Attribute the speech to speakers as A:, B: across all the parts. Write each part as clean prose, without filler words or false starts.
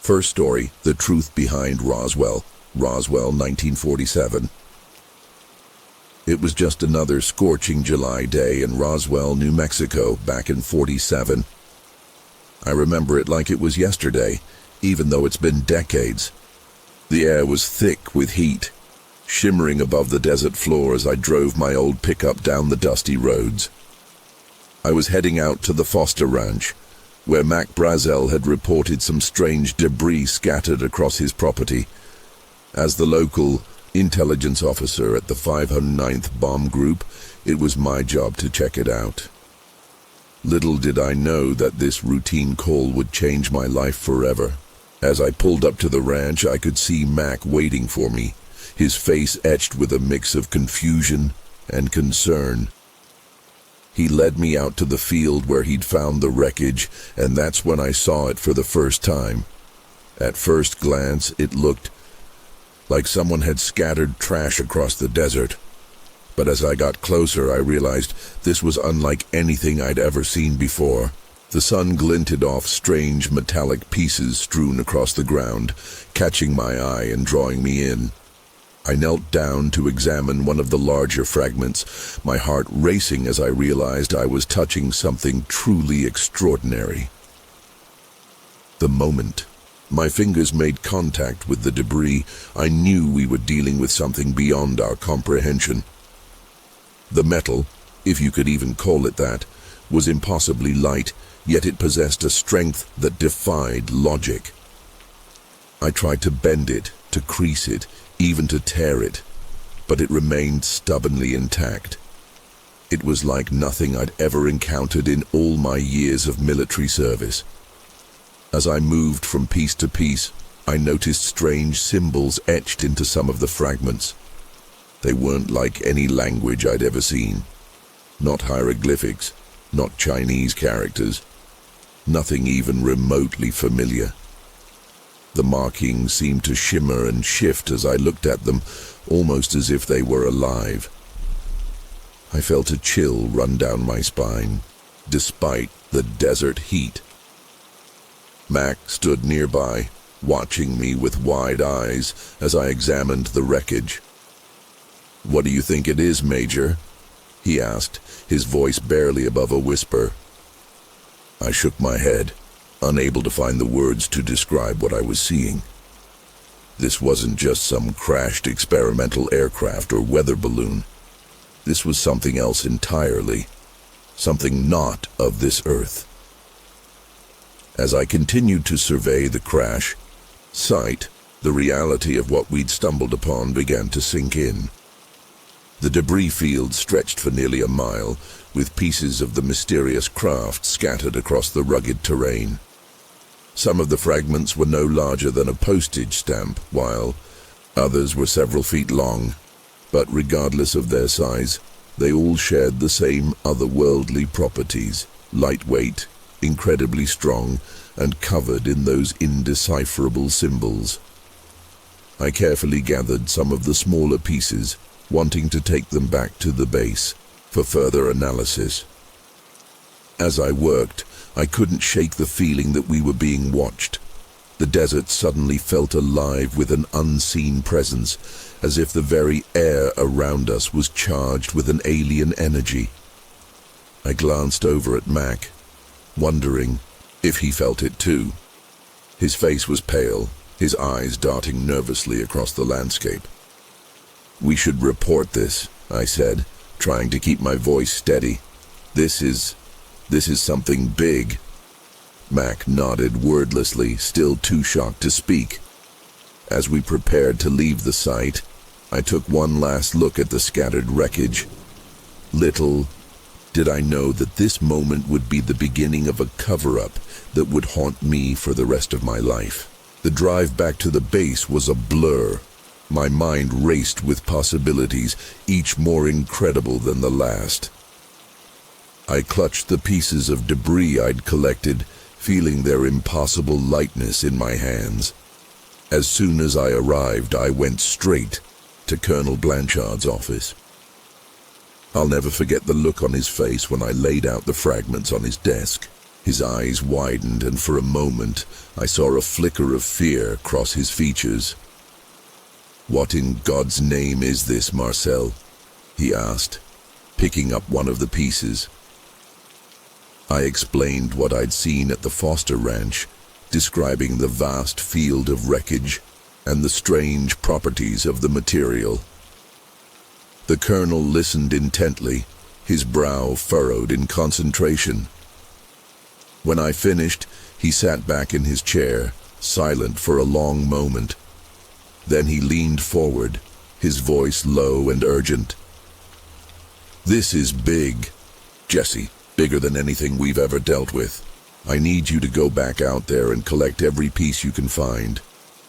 A: First story, The Truth Behind Roswell, 1947. It was just another scorching July day in Roswell, New Mexico, back in '47. I remember it like it was yesterday, even though it's been decades. The air was thick with heat, shimmering above the desert floor as I drove my old pickup down the dusty roads. I was heading out to the Foster Ranch, where Mac Brazel had reported some strange debris scattered across his property. As the local intelligence officer at the 509th Bomb Group, it was my job to check it out. Little did I know that this routine call would change my life forever. As I pulled up to the ranch, I could see Mac waiting for me, his face etched with a mix of confusion and concern. He led me out to the field where he'd found the wreckage, and that's when I saw it for the first time. At first glance, it looked like someone had scattered trash across the desert. But as I got closer, I realized this was unlike anything I'd ever seen before. The sun glinted off strange metallic pieces strewn across the ground, catching my eye and drawing me in. I knelt down to examine one of the larger fragments, my heart racing as I realized I was touching something truly extraordinary. The moment my fingers made contact with the debris, I knew we were dealing with something beyond our comprehension. The metal, if you could even call it that, was impossibly light, yet it possessed a strength that defied logic. I tried to bend it, to crease it, even to tear it, but it remained stubbornly intact. It was like nothing I'd ever encountered in all my years of military service. As I moved from piece to piece, I noticed strange symbols etched into some of the fragments. They weren't like any language I'd ever seen. Not hieroglyphics, not Chinese characters. Nothing even remotely familiar. The markings seemed to shimmer and shift as I looked at them, almost as if they were alive. I felt a chill run down my spine, despite the desert heat. Mac stood nearby, watching me with wide eyes as I examined the wreckage. "What do you think it is, Major?" he asked, his voice barely above a whisper. I shook my head, unable to find the words to describe what I was seeing. This wasn't just some crashed experimental aircraft or weather balloon. This was something else entirely, something not of this earth. As I continued to survey the crash site, the reality of what we'd stumbled upon began to sink in. The debris field stretched for nearly a mile, with pieces of the mysterious craft scattered across the rugged terrain. Some of the fragments were no larger than a postage stamp, while others were several feet long. But regardless of their size, they all shared the same otherworldly properties: lightweight, incredibly strong, and covered in those indecipherable symbols. I carefully gathered some of the smaller pieces, wanting to take them back to the base for further analysis. As I worked, I couldn't shake the feeling that we were being watched. The desert suddenly felt alive with an unseen presence, as if the very air around us was charged with an alien energy. I glanced over at Mac, wondering if he felt it too. His face was pale, his eyes darting nervously across the landscape. "We should report this," I said, trying to keep my voice steady. This is something big." Mac nodded wordlessly, still too shocked to speak. As we prepared to leave the site, I took one last look at the scattered wreckage. Little did I know that this moment would be the beginning of a cover-up that would haunt me for the rest of my life. The drive back to the base was a blur. My mind raced with possibilities, each more incredible than the last. I clutched the pieces of debris I'd collected, feeling their impossible lightness in my hands. As soon as I arrived, I went straight to Colonel Blanchard's office. I'll never forget the look on his face when I laid out the fragments on his desk. His eyes widened, and for a moment I saw a flicker of fear cross his features. "What in God's name is this, Marcel?" he asked, picking up one of the pieces. I explained what I'd seen at the Foster Ranch, describing the vast field of wreckage and the strange properties of the material. The colonel listened intently, his brow furrowed in concentration. When I finished, he sat back in his chair, silent for a long moment. Then he leaned forward, his voice low and urgent. "This is big, Jesse, bigger than anything we've ever dealt with. I need you to go back out there and collect every piece you can find.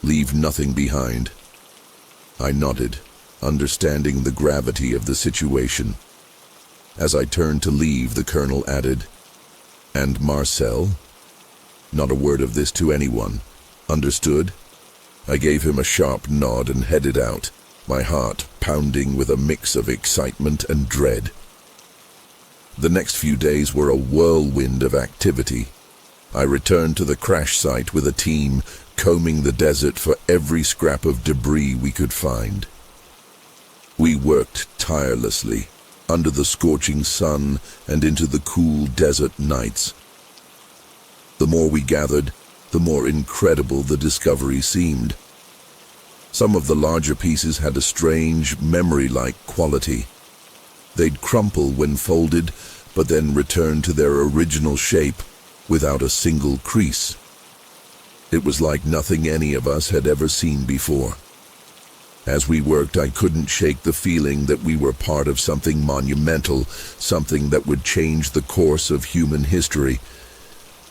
A: Leave nothing behind." I nodded, understanding the gravity of the situation. As I turned to leave, the colonel added, "And Marcel?" Not a word of this to anyone. Understood? I gave him a sharp nod and headed out, my heart pounding with a mix of excitement and dread. The next few days were a whirlwind of activity. I returned to the crash site with a team, combing the desert for every scrap of debris we could find. We worked tirelessly, under the scorching sun and into the cool desert nights. The more we gathered, the more incredible the discovery seemed. Some of the larger pieces had a strange, memory-like quality. They'd crumple when folded, but then return to their original shape without a single crease. It was like nothing any of us had ever seen before. As we worked, I couldn't shake the feeling that we were part of something monumental, something that would change the course of human history.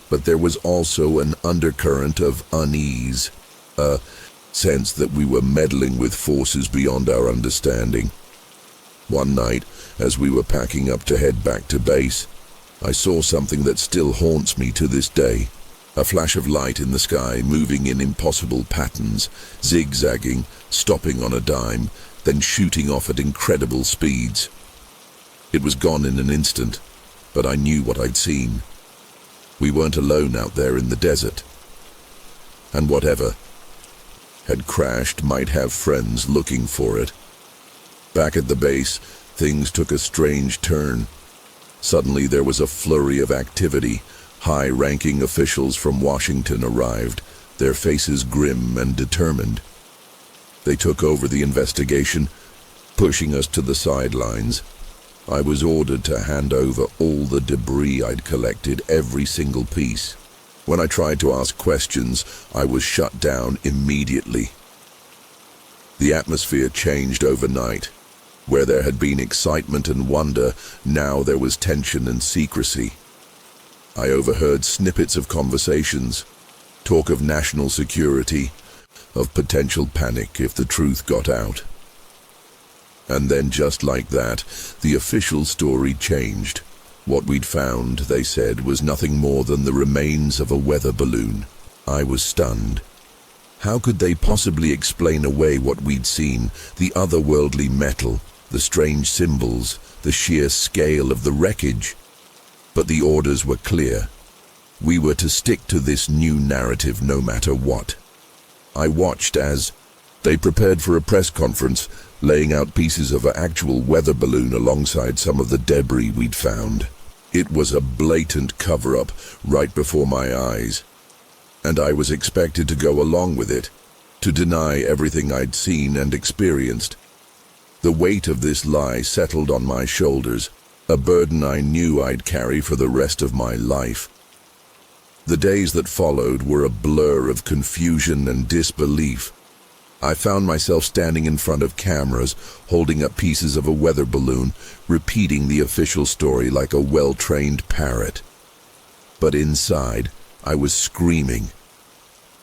A: But there was also an undercurrent of unease, a sense that we were meddling with forces beyond our understanding. One night, as we were packing up to head back to base, I saw something that still haunts me to this day. A flash of light in the sky, moving in impossible patterns, zigzagging, stopping on a dime, then shooting off at incredible speeds. It was gone in an instant, but I knew what I'd seen. We weren't alone out there in the desert. And whatever had crashed might have friends looking for it. Back at the base, things took a strange turn. Suddenly there was a flurry of activity. High-ranking officials from Washington arrived, their faces grim and determined. They took over the investigation, pushing us to the sidelines. I was ordered to hand over all the debris I'd collected, every single piece. When I tried to ask questions, I was shut down immediately. The atmosphere changed overnight. Where there had been excitement and wonder, now there was tension and secrecy. I overheard snippets of conversations, talk of national security, of potential panic if the truth got out. And then, just like that, the official story changed. What we'd found, they said, was nothing more than the remains of a weather balloon. I was stunned. How could they possibly explain away what we'd seen, the otherworldly metal, the strange symbols, the sheer scale of the wreckage? But the orders were clear. We were to stick to this new narrative no matter what. I watched as they prepared for a press conference, laying out pieces of an actual weather balloon alongside some of the debris we'd found. It was a blatant cover-up right before my eyes, and I was expected to go along with it, to deny everything I'd seen and experienced. The weight of this lie settled on my shoulders, a burden I knew I'd carry for the rest of my life. The days that followed were a blur of confusion and disbelief. I found myself standing in front of cameras, holding up pieces of a weather balloon, repeating the official story like a well-trained parrot. But inside, I was screaming.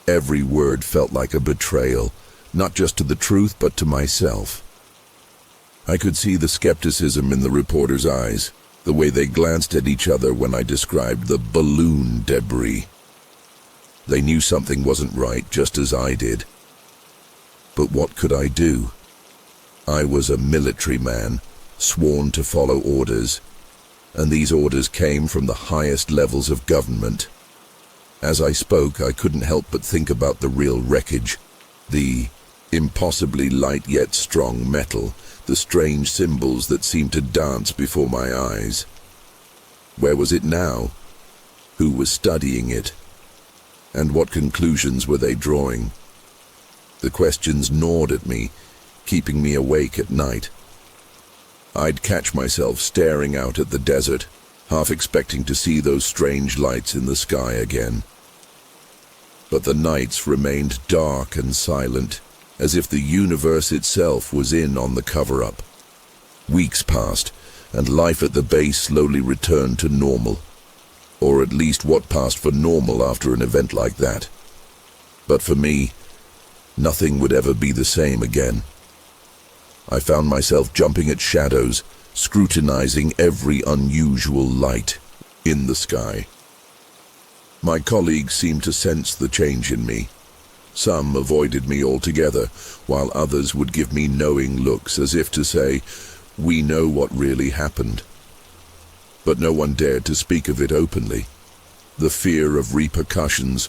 A: Every word felt like a betrayal, not just to the truth, but to myself. I could see the skepticism in the reporters' eyes, the way they glanced at each other when I described the balloon debris. They knew something wasn't right, just as I did. But what could I do? I was a military man, sworn to follow orders. and these orders came from the highest levels of government. As I spoke, I couldn't help but think about the real wreckage, the impossibly light yet strong metal, the strange symbols that seemed to dance before my eyes. Where was it now? Who was studying it? And what conclusions were they drawing? The questions gnawed at me, keeping me awake at night. I'd catch myself staring out at the desert, half expecting to see those strange lights in the sky again. But the nights remained dark and silent, as if the universe itself was in on the cover-up. Weeks passed, and life at the base slowly returned to normal, or at least what passed for normal after an event like that. But for me, nothing would ever be the same again. I found myself jumping at shadows, scrutinizing every unusual light in the sky. My colleagues seemed to sense the change in me. Some avoided me altogether, while others would give me knowing looks as if to say, "We know what really happened." But no one dared to speak of it openly. The fear of repercussions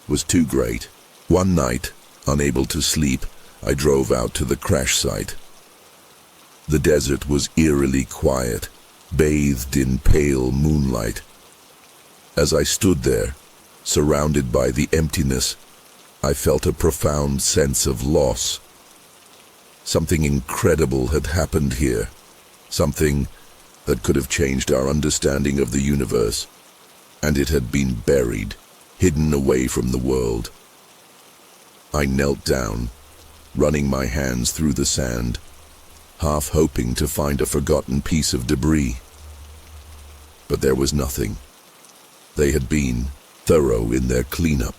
A: was too great. One night, unable to sleep, I drove out to the crash site. The desert was eerily quiet, bathed in pale moonlight. As I stood there, surrounded by the emptiness, I felt a profound sense of loss. Something incredible had happened here, something that could have changed our understanding of the universe, and it had been buried, hidden away from the world. I knelt down, running my hands through the sand, half hoping to find a forgotten piece of debris. But there was nothing. They had been thorough in their cleanup.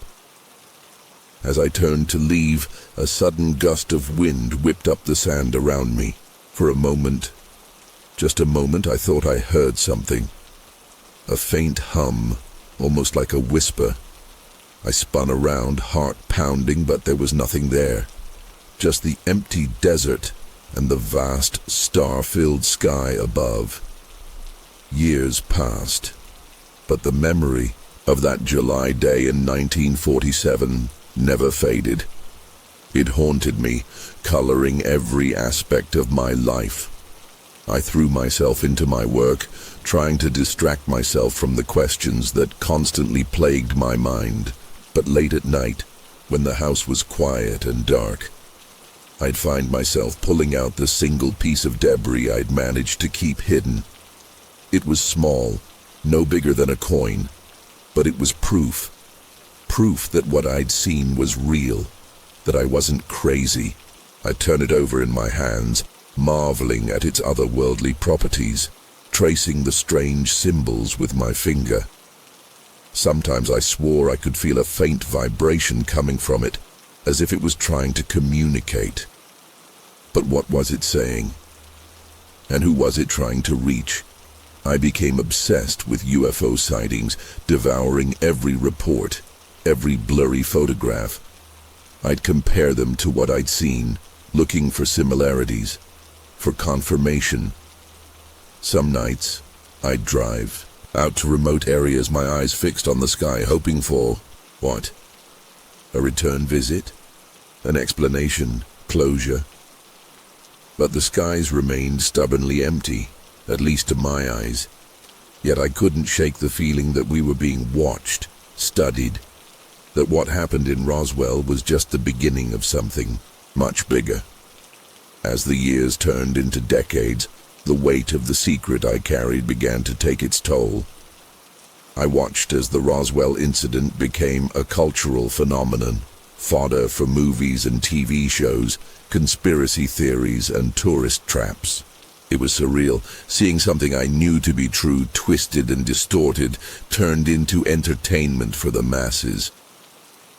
A: As I turned to leave, a sudden gust of wind whipped up the sand around me. For a moment, just a moment, I thought I heard something. A faint hum, almost like a whisper. I spun around, heart pounding, but there was nothing there. Just the empty desert and the vast, star-filled sky above. Years passed, but the memory of that July day in 1947 never faded. It haunted me, coloring every aspect of my life. I threw myself into my work, trying to distract myself from the questions that constantly plagued my mind. But late at night, when the house was quiet and dark, I'd find myself pulling out the single piece of debris I'd managed to keep hidden. It was small, no bigger than a coin, but it was proof that what I'd seen was real, that I wasn't crazy. I turned it over in my hands, marveling at its otherworldly properties, tracing the strange symbols with my finger. Sometimes I swore I could feel a faint vibration coming from it, as if it was trying to communicate. But what was it saying? And who was it trying to reach? I became obsessed with UFO sightings, devouring every report, every blurry photograph. I'd compare them to what I'd seen, looking for similarities, for confirmation. Some nights, I'd drive out to remote areas, my eyes fixed on the sky, hoping for, what? A return visit? An explanation? Closure? But the skies remained stubbornly empty, at least to my eyes. Yet I couldn't shake the feeling that we were being watched, studied, that what happened in Roswell was just the beginning of something much bigger. As the years turned into decades, the weight of the secret I carried began to take its toll. I watched as the Roswell incident became a cultural phenomenon, fodder for movies and TV shows, conspiracy theories and tourist traps. It was surreal, seeing something I knew to be true twisted and distorted, turned into entertainment for the masses.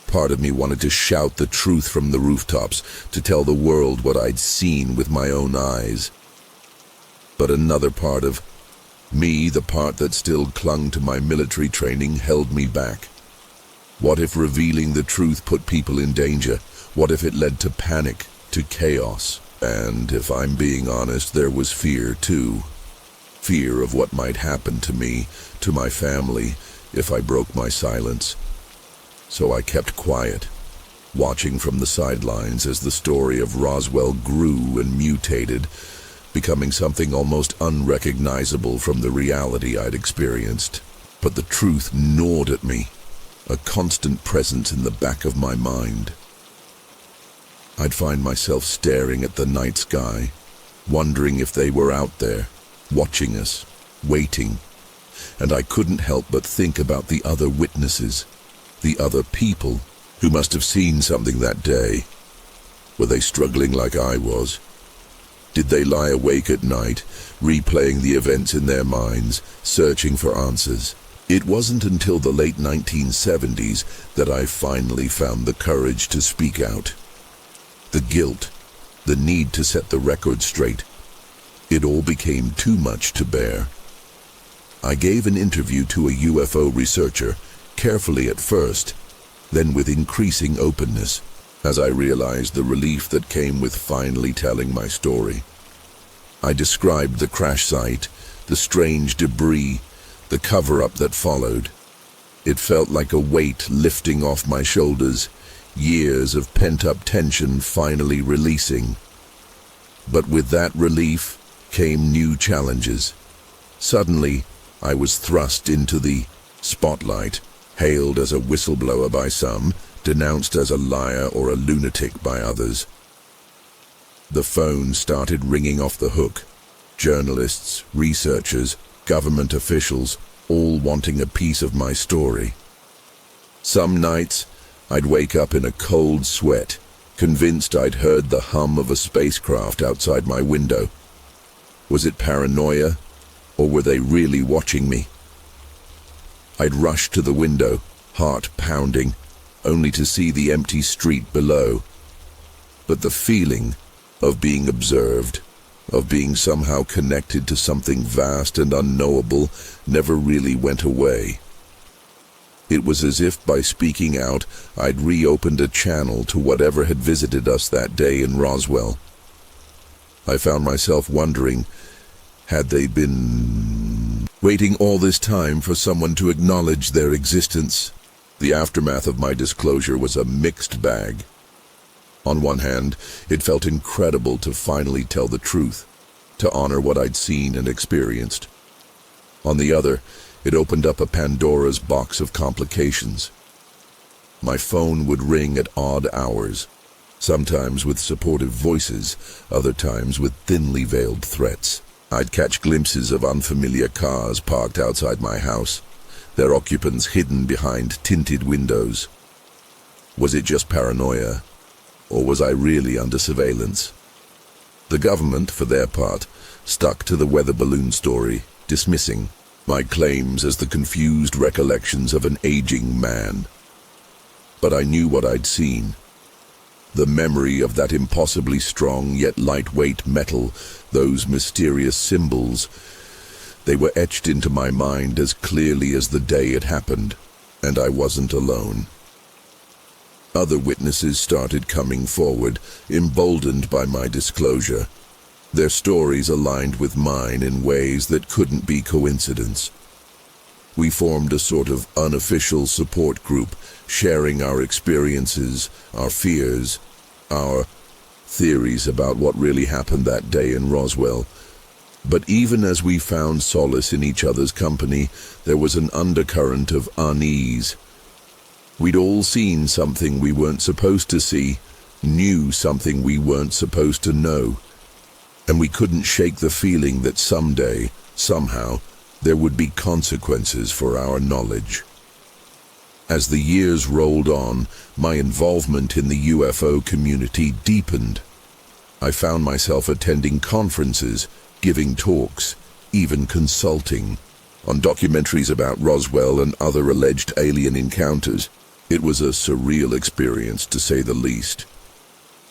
A: Part of me wanted to shout the truth from the rooftops, to tell the world what I'd seen with my own eyes. But another part of me, the part that still clung to my military training, held me back. What if revealing the truth put people in danger? What if it led to panic, to chaos? And if I'm being honest, there was fear too. fear of what might happen to me, to my family, if I broke my silence. So I kept quiet, watching from the sidelines as the story of Roswell grew and mutated, becoming something almost unrecognizable from the reality I'd experienced. But the truth gnawed at me, a constant presence in the back of my mind. I'd find myself staring at the night sky, wondering if they were out there, watching us, waiting, and I couldn't help but think about the other witnesses, the other people who must have seen something that day. Were they struggling like I was? Did they lie awake at night, replaying the events in their minds, searching for answers? It wasn't until the late 1970s that I finally found the courage to speak out. The guilt, the need to set the record straight, it all became too much to bear. I gave an interview to a UFO researcher, carefully at first, then with increasing openness, as I realized the relief that came with finally telling my story. I described the crash site, the strange debris, the cover-up that followed. It felt like a weight lifting off my shoulders, years of pent-up tension finally releasing. But with that relief came new challenges. Suddenly, I was thrust into the spotlight, hailed as a whistleblower by some, denounced as a liar or a lunatic by others. The phone started ringing off the hook. Journalists, researchers, government officials, all wanting a piece of my story. Some nights, I'd wake up in a cold sweat, convinced I'd heard the hum of a spacecraft outside my window. Was it paranoia, or were they really watching me? I'd rush to the window, heart pounding, only to see the empty street below. But the feeling of being observed, of being somehow connected to something vast and unknowable, never really went away. It was as if by speaking out, I'd reopened a channel to whatever had visited us that day in Roswell. I found myself wondering, had they been waiting all this time for someone to acknowledge their existence? The aftermath of my disclosure was a mixed bag. On one hand, it felt incredible to finally tell the truth, to honor what I'd seen and experienced. On the other, it opened up a Pandora's box of complications. My phone would ring at odd hours, sometimes with supportive voices, other times with thinly veiled threats. I'd catch glimpses of unfamiliar cars parked outside my house, their occupants hidden behind tinted windows. Was it just paranoia? Or was I really under surveillance? The government, for their part, stuck to the weather balloon story, dismissing my claims as the confused recollections of an aging man. But I knew what I'd seen. The memory of that impossibly strong yet lightweight metal, those mysterious symbols, they were etched into my mind as clearly as the day it happened, and I wasn't alone. Other witnesses started coming forward, emboldened by my disclosure. Their stories aligned with mine in ways that couldn't be coincidence. We formed a sort of unofficial support group, sharing our experiences, our fears, our theories about what really happened that day in Roswell. But even as we found solace in each other's company, there was an undercurrent of unease. We'd all seen something we weren't supposed to see, knew something we weren't supposed to know, and we couldn't shake the feeling that someday, somehow, there would be consequences for our knowledge. As the years rolled on, my involvement in the UFO community deepened. I found myself attending conferences, giving talks, even consulting on documentaries about Roswell and other alleged alien encounters. It was a surreal experience, to say the least.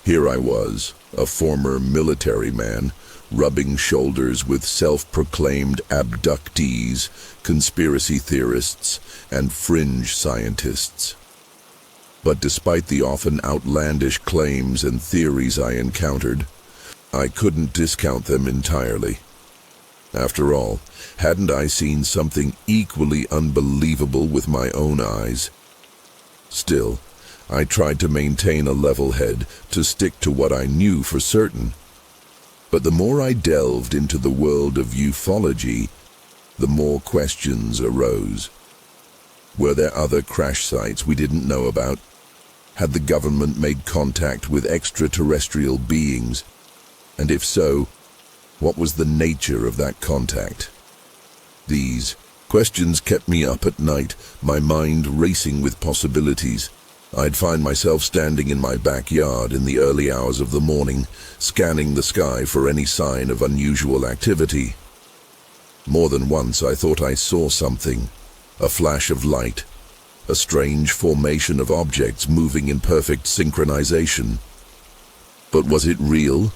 A: Here I was, a former military man, rubbing shoulders with self-proclaimed abductees, conspiracy theorists, and fringe scientists. But despite the often outlandish claims and theories I encountered, I couldn't discount them entirely. After all, hadn't I seen something equally unbelievable with my own eyes? Still, I tried to maintain a level head, to stick to what I knew for certain. But the more I delved into the world of ufology, the more questions arose. Were there other crash sites we didn't know about? Had the government made contact with extraterrestrial beings? And if so, what was the nature of that contact? These questions kept me up at night, my mind racing with possibilities. I'd find myself standing in my backyard in the early hours of the morning, scanning the sky for any sign of unusual activity. More than once I thought I saw something, a flash of light, a strange formation of objects moving in perfect synchronization. But was it real?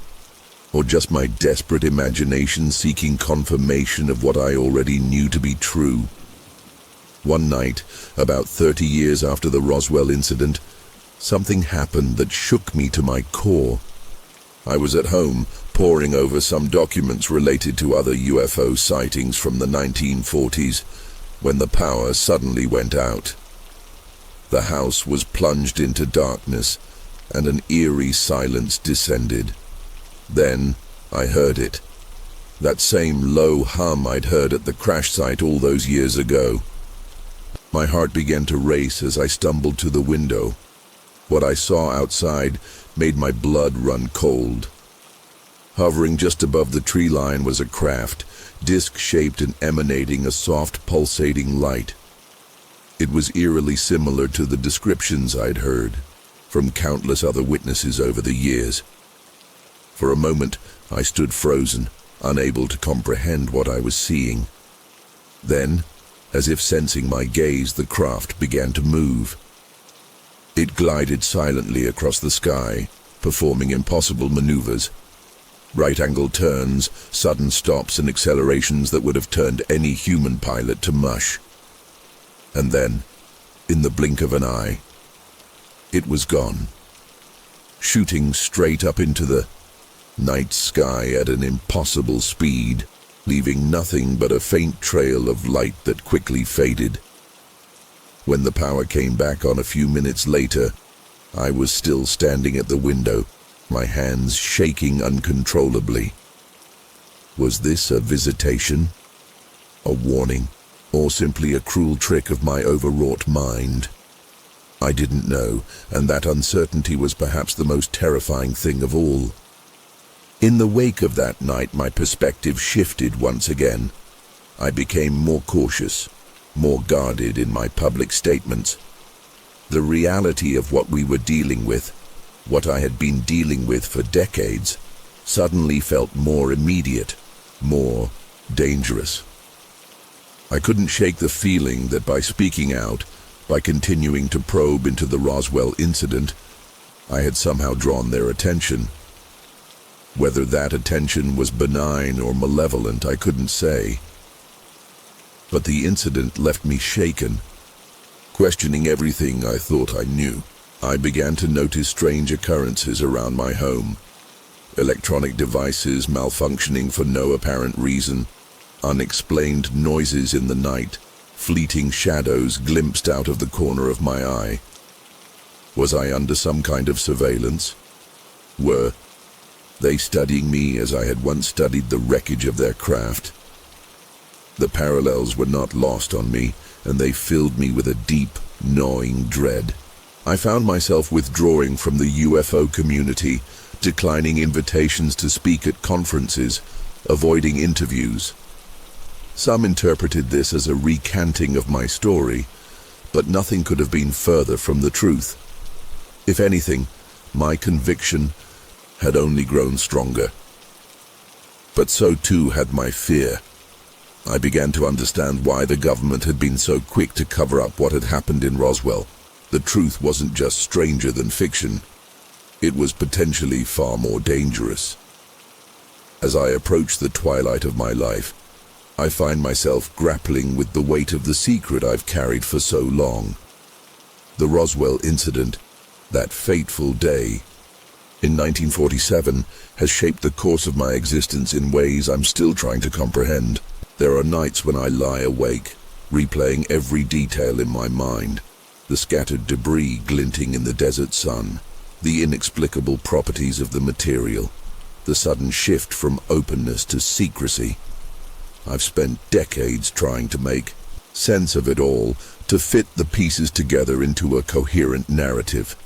A: Or just my desperate imagination seeking confirmation of what I already knew to be true? One night, about 30 years after the Roswell incident, something happened that shook me to my core. I was at home, poring over some documents related to other UFO sightings from the 1940s, when the power suddenly went out. The house was plunged into darkness, and an eerie silence descended. Then I heard it. That same low hum I'd heard at the crash site all those years ago. My heart began to race as I stumbled to the window. What I saw outside made my blood run cold. Hovering just above the tree line was a craft, disc-shaped and emanating a soft, pulsating light. It was eerily similar to the descriptions I'd heard from countless other witnesses over the years. For a moment, I stood frozen, unable to comprehend what I was seeing. Then, as if sensing my gaze, the craft began to move. It glided silently across the sky, performing impossible maneuvers. Right-angled turns, sudden stops and accelerations that would have turned any human pilot to mush. And then, in the blink of an eye, it was gone, shooting straight up into the night sky at an impossible speed, leaving nothing but a faint trail of light that quickly faded. When the power came back on a few minutes later, I was still standing at the window, my hands shaking uncontrollably. Was this a visitation, a warning, or simply a cruel trick of my overwrought mind? I didn't know, and that uncertainty was perhaps the most terrifying thing of all. In the wake of that night, my perspective shifted once again. I became more cautious, more guarded in my public statements. The reality of what we were dealing with, what I had been dealing with for decades, suddenly felt more immediate, more dangerous. I couldn't shake the feeling that by speaking out, by continuing to probe into the Roswell incident, I had somehow drawn their attention. Whether that attention was benign or malevolent, I couldn't say. But the incident left me shaken, questioning everything I thought I knew. I began to notice strange occurrences around my home. Electronic devices malfunctioning for no apparent reason, unexplained noises in the night, fleeting shadows glimpsed out of the corner of my eye. Was I under some kind of surveillance? Were they studying me as I had once studied the wreckage of their craft? The parallels were not lost on me, and they filled me with a deep, gnawing dread. I found myself withdrawing from the UFO community, declining invitations to speak at conferences, avoiding interviews. Some interpreted this as a recanting of my story, but nothing could have been further from the truth. If anything, my conviction had only grown stronger. But so too had my fear. I began to understand why the government had been so quick to cover up what had happened in Roswell. The truth wasn't just stranger than fiction. It was potentially far more dangerous. As I approach the twilight of my life, I find myself grappling with the weight of the secret I've carried for so long. The Roswell incident, that fateful day, in 1947 has shaped the course of my existence in ways I'm still trying to comprehend. There are nights when I lie awake, replaying every detail in my mind, the scattered debris glinting in the desert sun, the inexplicable properties of the material, the sudden shift from openness to secrecy. I've spent decades trying to make sense of it all, to fit the pieces together into a coherent narrative.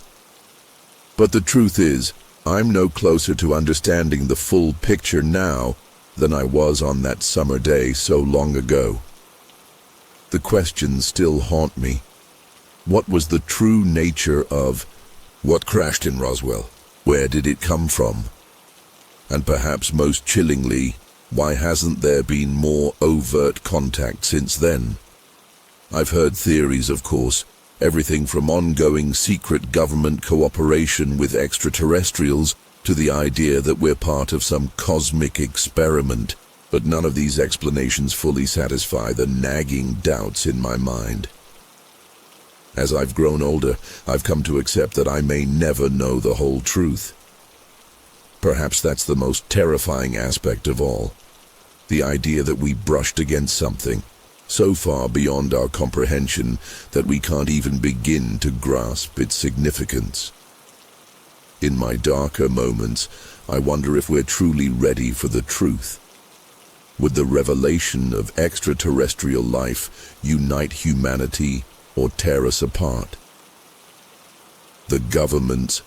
A: But the truth is, I'm no closer to understanding the full picture now than I was on that summer day so long ago. The questions still haunt me. What was the true nature of what crashed in Roswell? Where did it come from? And perhaps most chillingly, why hasn't there been more overt contact since then? I've heard theories, of course, everything from ongoing secret government cooperation with extraterrestrials to the idea that we're part of some cosmic experiment, but none of these explanations fully satisfy the nagging doubts in my mind. As I've grown older, I've come to accept that I may never know the whole truth. Perhaps that's the most terrifying aspect of all. The idea that we brushed against something so far beyond our comprehension that we can't even begin to grasp its significance. In my darker moments, I wonder if we're truly ready for the truth. Would the revelation of extraterrestrial life unite humanity or tear us apart? The government's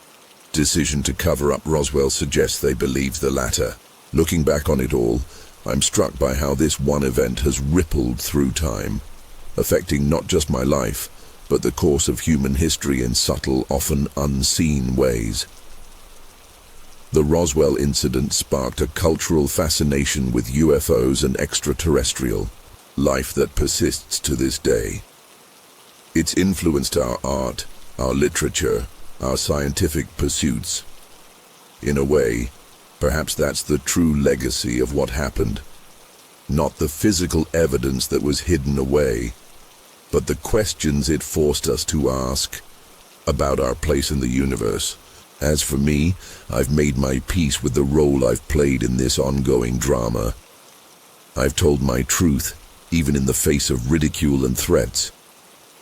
A: decision to cover up Roswell suggests they believe the latter. Looking back on it all, I'm struck by how this one event has rippled through time, affecting not just my life, but the course of human history in subtle, often unseen ways. The Roswell incident sparked a cultural fascination with UFOs and extraterrestrial life that persists to this day. It's influenced our art, our literature, our scientific pursuits. In a way, perhaps that's the true legacy of what happened. Not the physical evidence that was hidden away, but the questions it forced us to ask about our place in the universe. As for me, I've made my peace with the role I've played in this ongoing drama. I've told my truth, even in the face of ridicule and threats.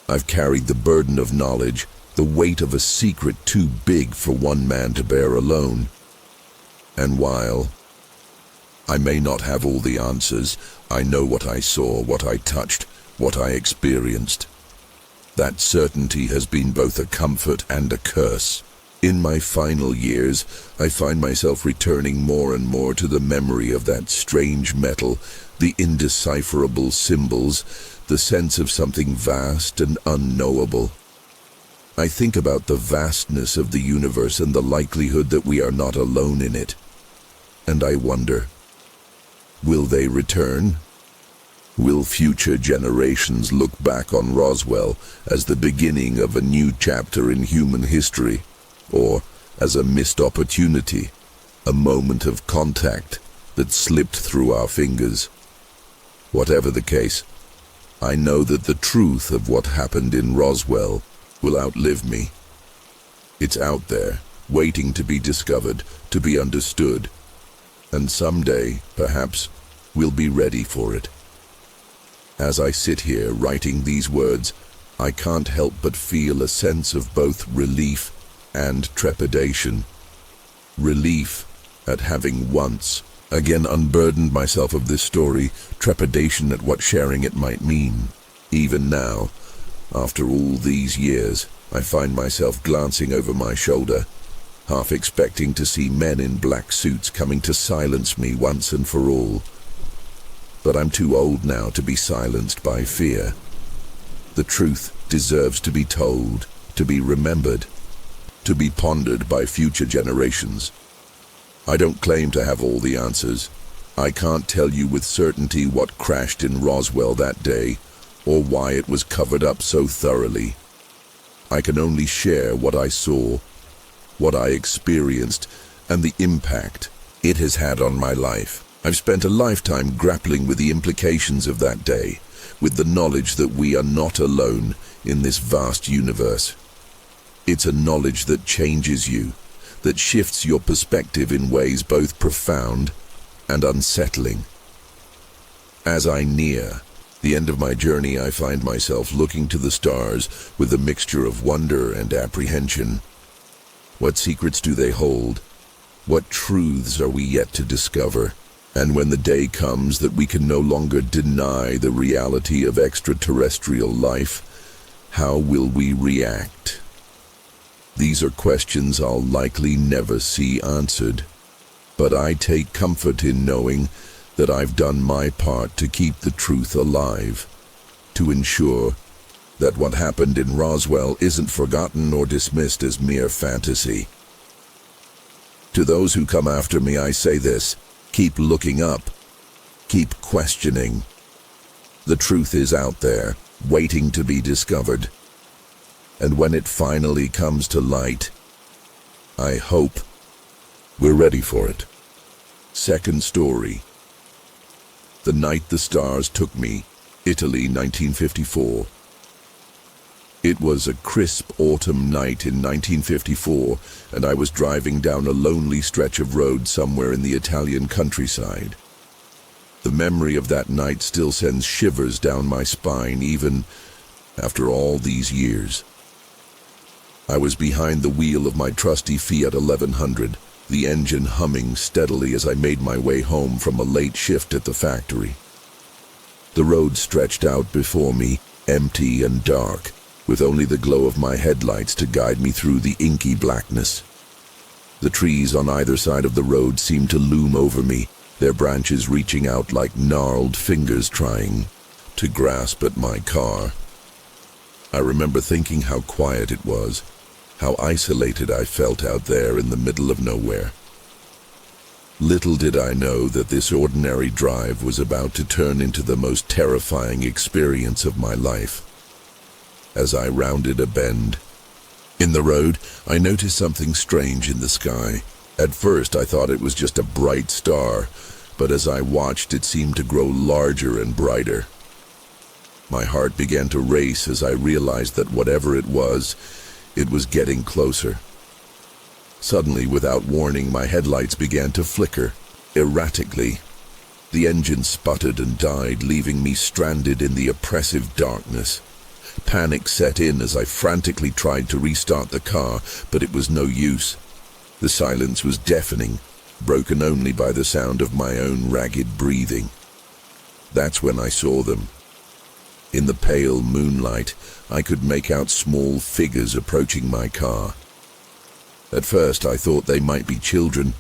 A: I've carried the burden of knowledge, the weight of a secret too big for one man to bear alone. And while I may not have all the answers, I know what I saw, what I touched, what I experienced. That certainty has been both a comfort and a curse. In my final years, I find myself returning more and more to the memory of that strange metal, the indecipherable symbols, the sense of something vast and unknowable. I think about the vastness of the universe and the likelihood that we are not alone in it. And I wonder, will they return? Will future generations look back on Roswell as the beginning of a new chapter in human history, or as a missed opportunity, a moment of contact that slipped through our fingers? Whatever the case, I know that the truth of what happened in Roswell will outlive me. It's out there, waiting to be discovered, to be understood. And someday, perhaps, we'll be ready for it. As I sit here writing these words, I can't help but feel a sense of both relief and trepidation. Relief at having once again unburdened myself of this story, trepidation at what sharing it might mean. Even now, after all these years, I find myself glancing over my shoulder, half expecting to see men in black suits coming to silence me once and for all. But I'm too old now to be silenced by fear. The truth deserves to be told, to be remembered, to be pondered by future generations. I don't claim to have all the answers. I can't tell you with certainty what crashed in Roswell that day, or why it was covered up so thoroughly. I can only share what I saw, what I experienced, and the impact it has had on my life. I've spent a lifetime grappling with the implications of that day, with the knowledge that we are not alone in this vast universe. It's a knowledge that changes you, that shifts your perspective in ways both profound and unsettling. As I near the end of my journey, I find myself looking to the stars with a mixture of wonder and apprehension. What secrets do they hold? What truths are we yet to discover? And when the day comes that we can no longer deny the reality of extraterrestrial life, how will we react? These are questions I'll likely never see answered, but I take comfort in knowing that I've done my part to keep the truth alive, to ensure that what happened in Roswell isn't forgotten or dismissed as mere fantasy. To those who come after me, I say this: keep looking up, keep questioning. The truth is out there, waiting to be discovered. And when it finally comes to light, I hope we're ready for it. Second story. The Night the Stars Took Me, Italy, 1954. It was a crisp autumn night in 1954, and I was driving down a lonely stretch of road somewhere in the Italian countryside. The memory of that night still sends shivers down my spine, even after all these years. I was behind the wheel of my trusty Fiat 1100, the engine humming steadily as I made my way home from a late shift at the factory. The road stretched out before me, empty and dark, with only the glow of my headlights to guide me through the inky blackness. The trees on either side of the road seemed to loom over me, their branches reaching out like gnarled fingers trying to grasp at my car. I remember thinking how quiet it was, how isolated I felt out there in the middle of nowhere. Little did I know that this ordinary drive was about to turn into the most terrifying experience of my life. As I rounded a bend in the road, I noticed something strange in the sky. At first, I thought it was just a bright star, but as I watched, it seemed to grow larger and brighter. My heart began to race as I realized that whatever it was getting closer. Suddenly, without warning, my headlights began to flicker erratically. The engine sputtered and died, leaving me stranded in the oppressive darkness. Panic set in as I frantically tried to restart the car, but it was no use. The silence was deafening, broken only by the sound of my own ragged breathing. That's when I saw them. In the pale moonlight, I could make out small figures approaching my car. At first, I thought they might be children,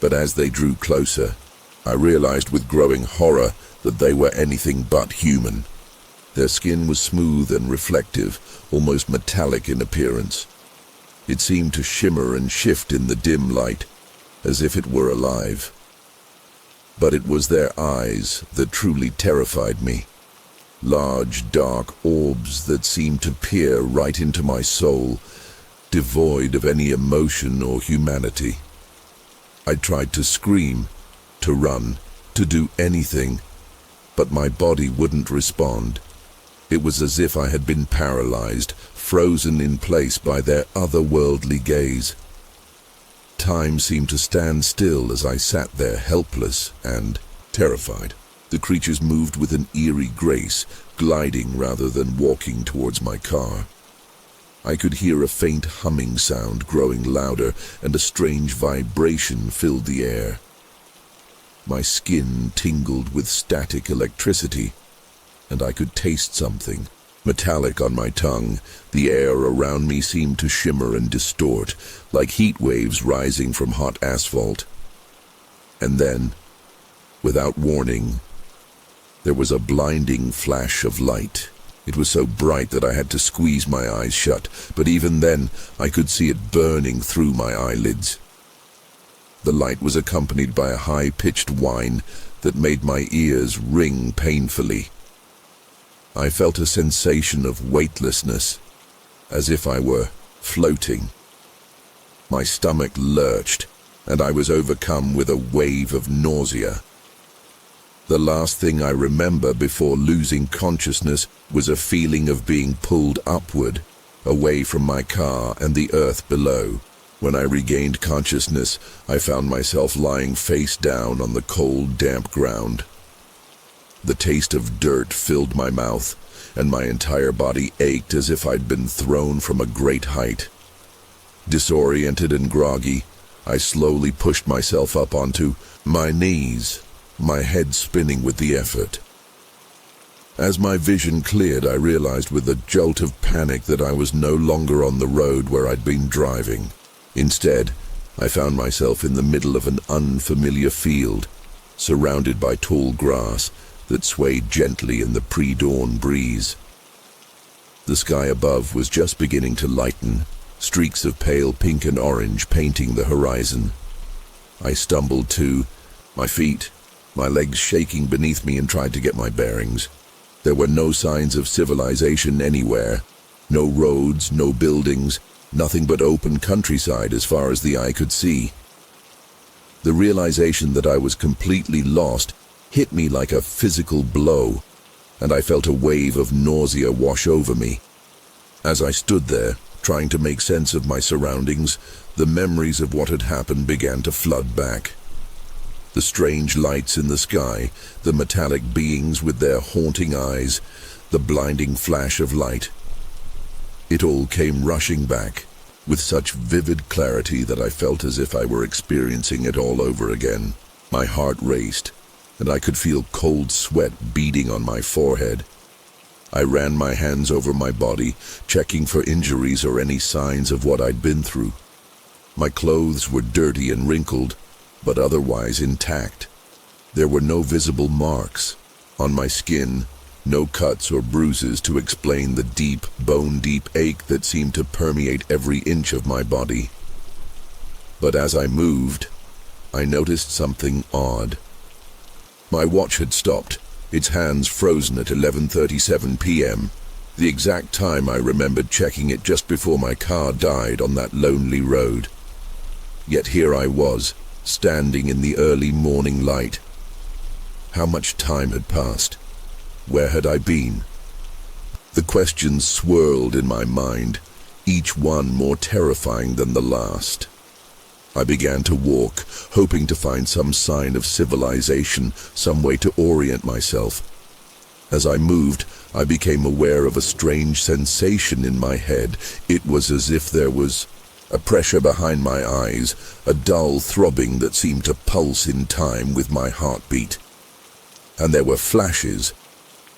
A: but as they drew closer, I realized with growing horror that they were anything but human. Their skin was smooth and reflective, almost metallic in appearance. It seemed to shimmer and shift in the dim light, as if it were alive. But it was their eyes that truly terrified me. Large, dark orbs that seemed to peer right into my soul, devoid of any emotion or humanity. I tried to scream, to run, to do anything, but my body wouldn't respond. It was as if I had been paralyzed, frozen in place by their otherworldly gaze. Time seemed to stand still as I sat there helpless and terrified. The creatures moved with an eerie grace, gliding rather than walking towards my car. I could hear a faint humming sound growing louder, and a strange vibration filled the air. My skin tingled with static electricity, and I could taste something metallic on my tongue. The air around me seemed to shimmer and distort, like heat waves rising from hot asphalt. And then, without warning, there was a blinding flash of light. It was so bright that I had to squeeze my eyes shut, but even then I could see it burning through my eyelids. The light was accompanied by a high-pitched whine that made my ears ring painfully. I felt a sensation of weightlessness, as if I were floating. My stomach lurched, and I was overcome with a wave of nausea. The last thing I remember before losing consciousness was a feeling of being pulled upward, away from my car and the earth below, When I regained consciousness, I found myself lying face down on the cold, damp ground. The taste of dirt filled my mouth, and my entire body ached as if I'd been thrown from a great height. Disoriented and groggy, I slowly pushed myself up onto my knees, my head spinning with the effort. As my vision cleared, I realized with a jolt of panic that I was no longer on the road where I'd been driving. Instead, I found myself in the middle of an unfamiliar field, surrounded by tall grass that swayed gently in the pre-dawn breeze. The sky above was just beginning to lighten, streaks of pale pink and orange painting the horizon. I stumbled to my feet, my legs shaking beneath me, and tried to get my bearings. There were no signs of civilization anywhere. No roads, no buildings, nothing but open countryside as far as the eye could see. The realization that I was completely lost hit me like a physical blow, and I felt a wave of nausea wash over me. As I stood there, trying to make sense of my surroundings, the memories of what had happened began to flood back. The strange lights in the sky, the metallic beings with their haunting eyes, the blinding flash of light. It all came rushing back, with such vivid clarity that I felt as if I were experiencing it all over again. My heart raced, and I could feel cold sweat beading on my forehead. I ran my hands over my body, checking for injuries or any signs of what I'd been through. My clothes were dirty and wrinkled, but otherwise intact. There were no visible marks on my skin, no cuts or bruises to explain the deep, bone-deep ache that seemed to permeate every inch of my body. But as I moved, I noticed something odd. My watch had stopped, its hands frozen at 11:37 p.m., the exact time I remembered checking it just before my car died on that lonely road. Yet here I was, standing in the early morning light. How much time had passed? Where had I been? The questions swirled in my mind, each one more terrifying than the last. I began to walk, hoping to find some sign of civilization, some way to orient myself. As I moved, I became aware of a strange sensation in my head. It was as if there was a pressure behind my eyes, a dull throbbing that seemed to pulse in time with my heartbeat. And there were flashes,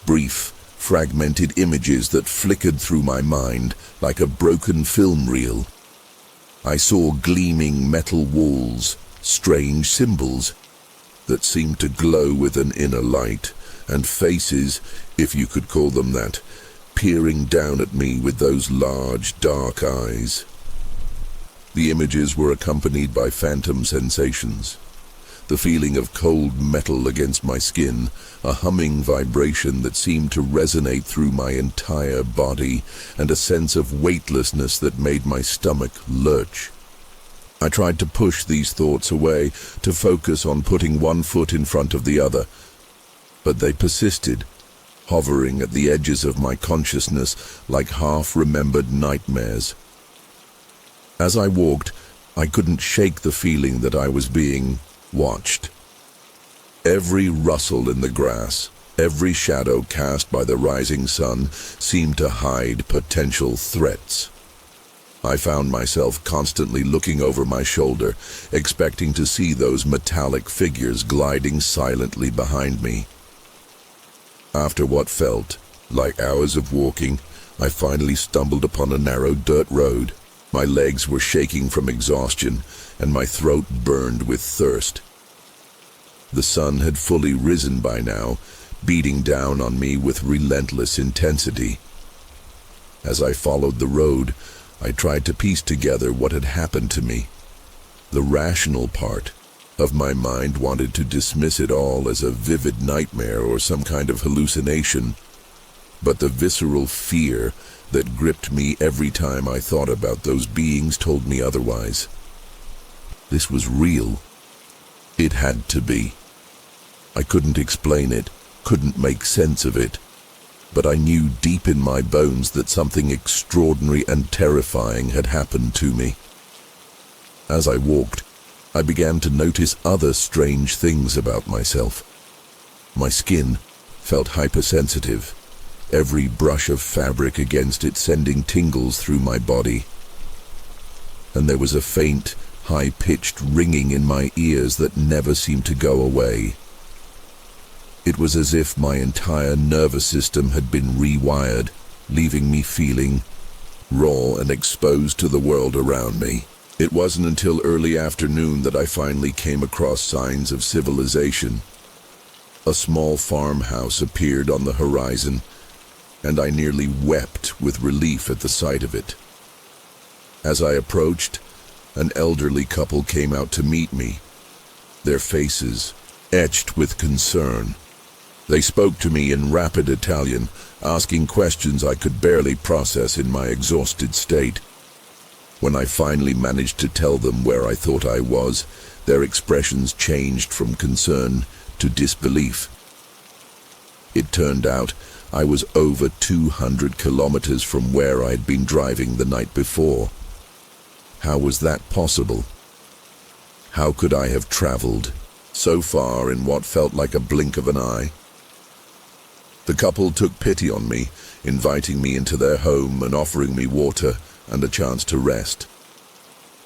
A: brief, fragmented images that flickered through my mind like a broken film reel. I saw gleaming metal walls, strange symbols that seemed to glow with an inner light, and faces, if you could call them that, peering down at me with those large, dark eyes. The images were accompanied by phantom sensations. The feeling of cold metal against my skin, a humming vibration that seemed to resonate through my entire body, and a sense of weightlessness that made my stomach lurch. I tried to push these thoughts away, to focus on putting one foot in front of the other, but they persisted, hovering at the edges of my consciousness like half-remembered nightmares. As I walked, I couldn't shake the feeling that I was being watched. Every rustle in the grass, every shadow cast by the rising sun seemed to hide potential threats. I found myself constantly looking over my shoulder, expecting to see those metallic figures gliding silently behind me. After what felt like hours of walking, I finally stumbled upon a narrow dirt road. My legs were shaking from exhaustion, and my throat burned with thirst. The sun had fully risen by now, beating down on me with relentless intensity. As I followed the road, I tried to piece together what had happened to me. The rational part of my mind wanted to dismiss it all as a vivid nightmare or some kind of hallucination, but the visceral fear that gripped me every time I thought about those beings told me otherwise. This was real. It had to be. I couldn't explain it, couldn't make sense of it, but I knew deep in my bones that something extraordinary and terrifying had happened to me. As I walked, I began to notice other strange things about myself. My skin felt hypersensitive, every brush of fabric against it sending tingles through my body. And there was a faint, high-pitched ringing in my ears that never seemed to go away. It was as if my entire nervous system had been rewired, leaving me feeling raw and exposed to the world around me. It wasn't until early afternoon that I finally came across signs of civilization. A small farmhouse appeared on the horizon, and I nearly wept with relief at the sight of it. As I approached, an elderly couple came out to meet me, their faces etched with concern. They spoke to me in rapid Italian, asking questions I could barely process in my exhausted state. When I finally managed to tell them where I thought I was, their expressions changed from concern to disbelief. It turned out I was over 200 kilometers from where I'd been driving the night before. How was that possible? How could I have traveled so far in what felt like a blink of an eye? The couple took pity on me, inviting me into their home and offering me water and a chance to rest.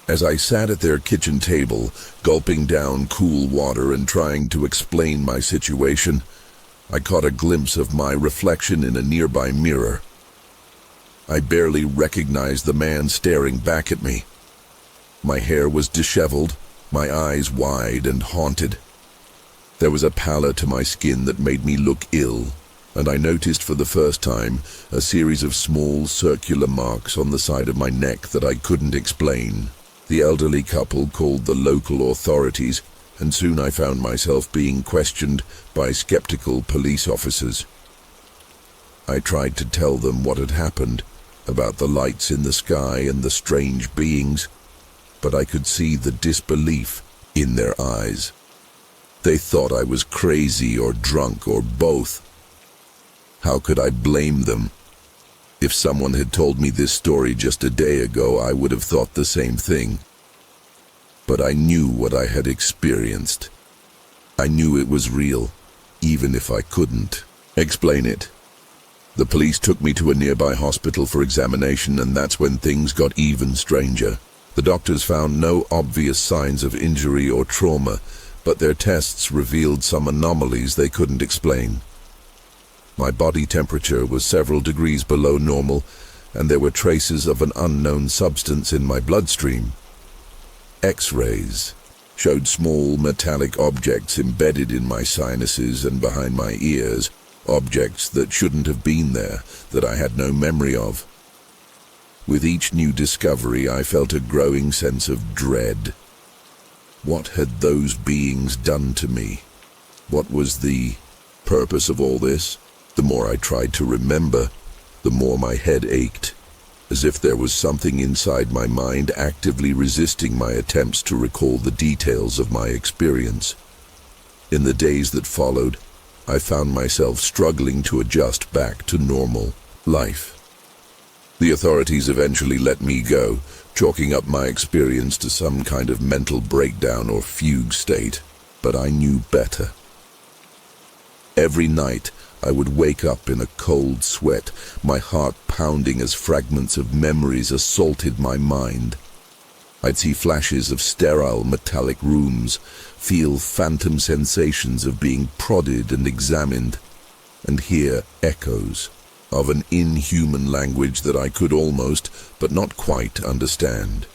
A: As I sat at their kitchen table, gulping down cool water and trying to explain my situation, I caught a glimpse of my reflection in a nearby mirror. I barely recognized the man staring back at me. My hair was disheveled, my eyes wide and haunted. There was a pallor to my skin that made me look ill, and I noticed for the first time a series of small circular marks on the side of my neck that I couldn't explain. The elderly couple called the local authorities, and soon I found myself being questioned by skeptical police officers. I tried to tell them what had happened, about the lights in the sky and the strange beings, but I could see the disbelief in their eyes. They thought I was crazy or drunk or both. How could I blame them? If someone had told me this story just a day ago, I would have thought the same thing. But I knew what I had experienced. I knew it was real, even if I couldn't explain it. The police took me to a nearby hospital for examination, and that's when things got even stranger. The doctors found no obvious signs of injury or trauma, but their tests revealed some anomalies they couldn't explain. My body temperature was several degrees below normal, and there were traces of an unknown substance in my bloodstream. X-rays showed small metallic objects embedded in my sinuses and behind my ears, objects that shouldn't have been there, that I had no memory of. With each new discovery, I felt a growing sense of dread. What had those beings done to me? What was the purpose of all this? The more I tried to remember, the more my head ached, as if there was something inside my mind actively resisting my attempts to recall the details of my experience. In the days that followed, I found myself struggling to adjust back to normal life. The authorities eventually let me go, chalking up my experience to some kind of mental breakdown or fugue state, but I knew better. Every night, I would wake up in a cold sweat, my heart pounding as fragments of memories assaulted my mind. I'd see flashes of sterile metallic rooms, feel phantom sensations of being prodded and examined, and hear echoes of an inhuman language that I could almost, but not quite, understand.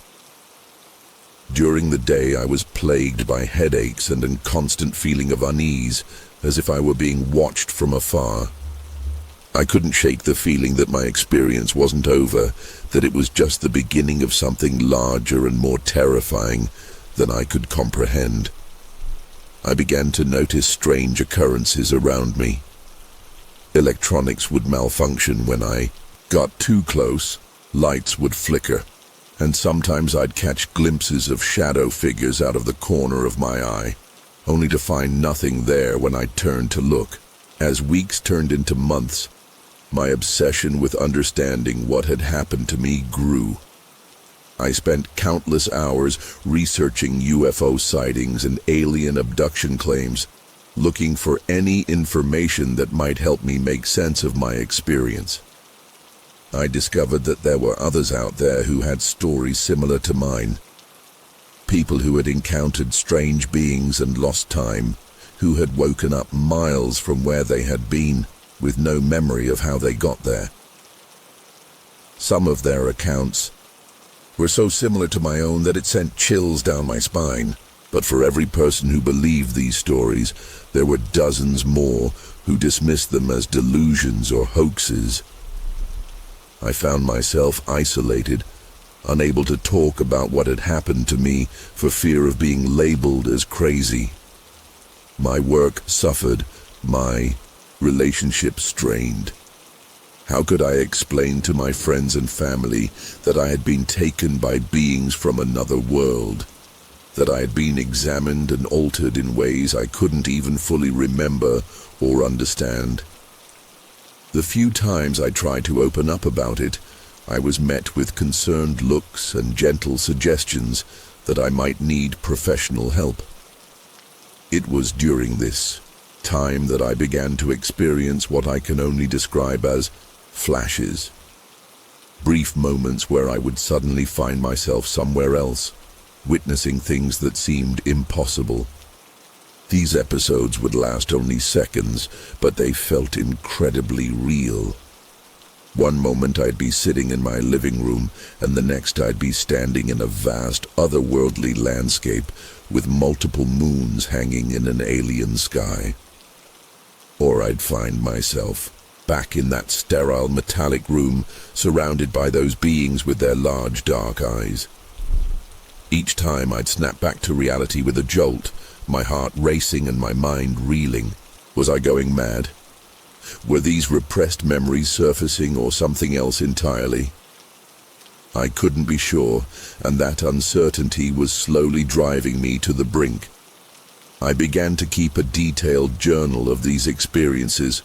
A: During the day, I was plagued by headaches and a constant feeling of unease, as if I were being watched from afar. I couldn't shake the feeling that my experience wasn't over, that it was just the beginning of something larger and more terrifying than I could comprehend. I began to notice strange occurrences around me. Electronics would malfunction when I got too close, lights would flicker, and sometimes I'd catch glimpses of shadow figures out of the corner of my eye, only to find nothing there when I turned to look. As weeks turned into months, my obsession with understanding what had happened to me grew. I spent countless hours researching UFO sightings and alien abduction claims, looking for any information that might help me make sense of my experience. I discovered that there were others out there who had stories similar to mine. People who had encountered strange beings and lost time, who had woken up miles from where they had been, with no memory of how they got there. Some of their accounts were so similar to my own that it sent chills down my spine. But for every person who believed these stories, there were dozens more who dismissed them as delusions or hoaxes. I found myself isolated, unable to talk about what had happened to me for fear of being labeled as crazy. My work suffered, my relationship strained. How could I explain to my friends and family that I had been taken by beings from another world, that I had been examined and altered in ways I couldn't even fully remember or understand? The few times I tried to open up about it, I was met with concerned looks and gentle suggestions that I might need professional help. It was during this time that I began to experience what I can only describe as flashes. Brief moments where I would suddenly find myself somewhere else, witnessing things that seemed impossible. These episodes would last only seconds, but they felt incredibly real. One moment I'd be sitting in my living room, and the next I'd be standing in a vast, otherworldly landscape with multiple moons hanging in an alien sky. Or I'd find myself back in that sterile metallic room, surrounded by those beings with their large dark eyes. Each time I'd snap back to reality with a jolt, my heart racing and my mind reeling. Was I going mad? Were these repressed memories surfacing or something else entirely? I couldn't be sure, and that uncertainty was slowly driving me to the brink. I began to keep a detailed journal of these experiences,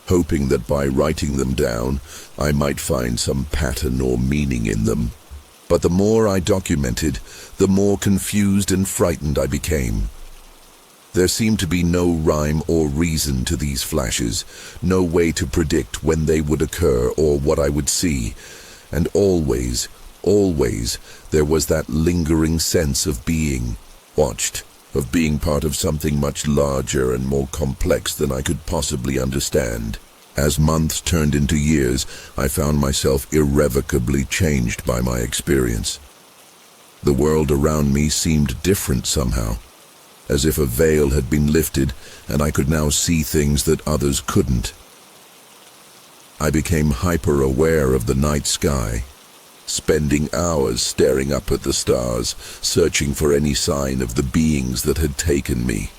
A: hoping that by writing them down, I might find some pattern or meaning in them. But the more I documented, the more confused and frightened I became. There seemed to be no rhyme or reason to these flashes, no way to predict when they would occur or what I would see, and always, there was that lingering sense of being watched, of being part of something much larger and more complex than I could possibly understand. As months turned into years, I found myself irrevocably changed by my experience. The world around me seemed different somehow, as if a veil had been lifted and I could now see things that others couldn't. I became hyper-aware of the night sky, spending hours staring up at the stars, searching for any sign of the beings that had taken me.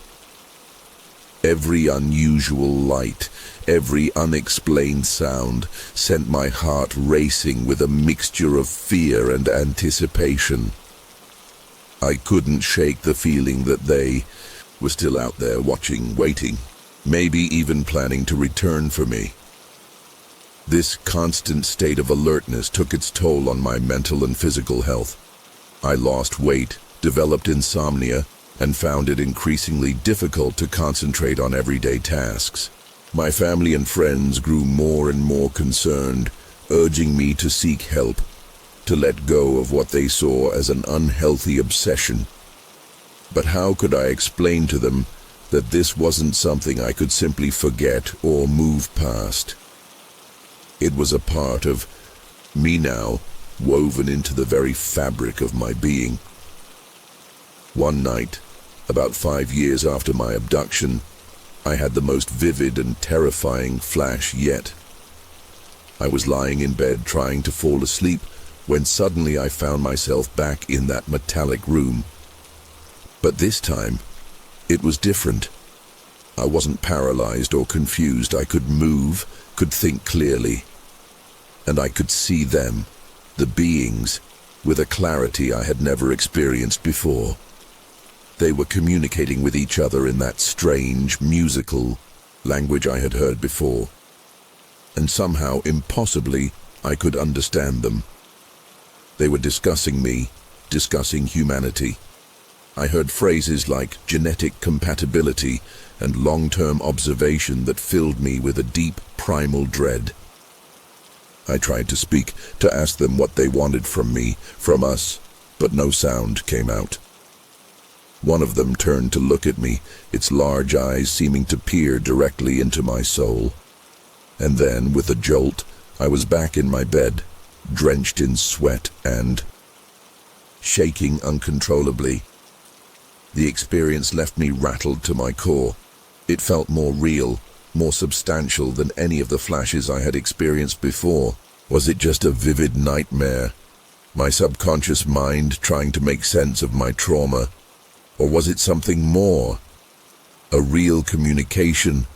A: Every unusual light, every unexplained sound sent my heart racing with a mixture of fear and anticipation. I couldn't shake the feeling that they were still out there watching, waiting, maybe even planning to return for me. This constant state of alertness took its toll on my mental and physical health. I lost weight, developed insomnia, and found it increasingly difficult to concentrate on everyday tasks. My family and friends grew more and more concerned, urging me to seek help, to let go of what they saw as an unhealthy obsession. But how could I explain to them that this wasn't something I could simply forget or move past? It was a part of me now, woven into the very fabric of my being. One night, about 5 years after my abduction, I had the most vivid and terrifying flash yet. I was lying in bed trying to fall asleep when suddenly I found myself back in that metallic room. But this time, it was different. I wasn't paralyzed or confused. I could move, could think clearly, and I could see them, the beings, with a clarity I had never experienced before. They were communicating with each other in that strange, musical language I had heard before, and somehow, impossibly, I could understand them. They were discussing me, discussing humanity. I heard phrases like genetic compatibility and long-term observation that filled me with a deep, primal dread. I tried to speak, to ask them what they wanted from me, from us, but no sound came out. One of them turned to look at me, its large eyes seeming to peer directly into my soul. And then, with a jolt, I was back in my bed, drenched in sweat and shaking uncontrollably. The experience left me rattled to my core. It felt more real, more substantial than any of the flashes I had experienced before. Was it just a vivid nightmare, my subconscious mind trying to make sense of my trauma? Or was it something more? A real communication,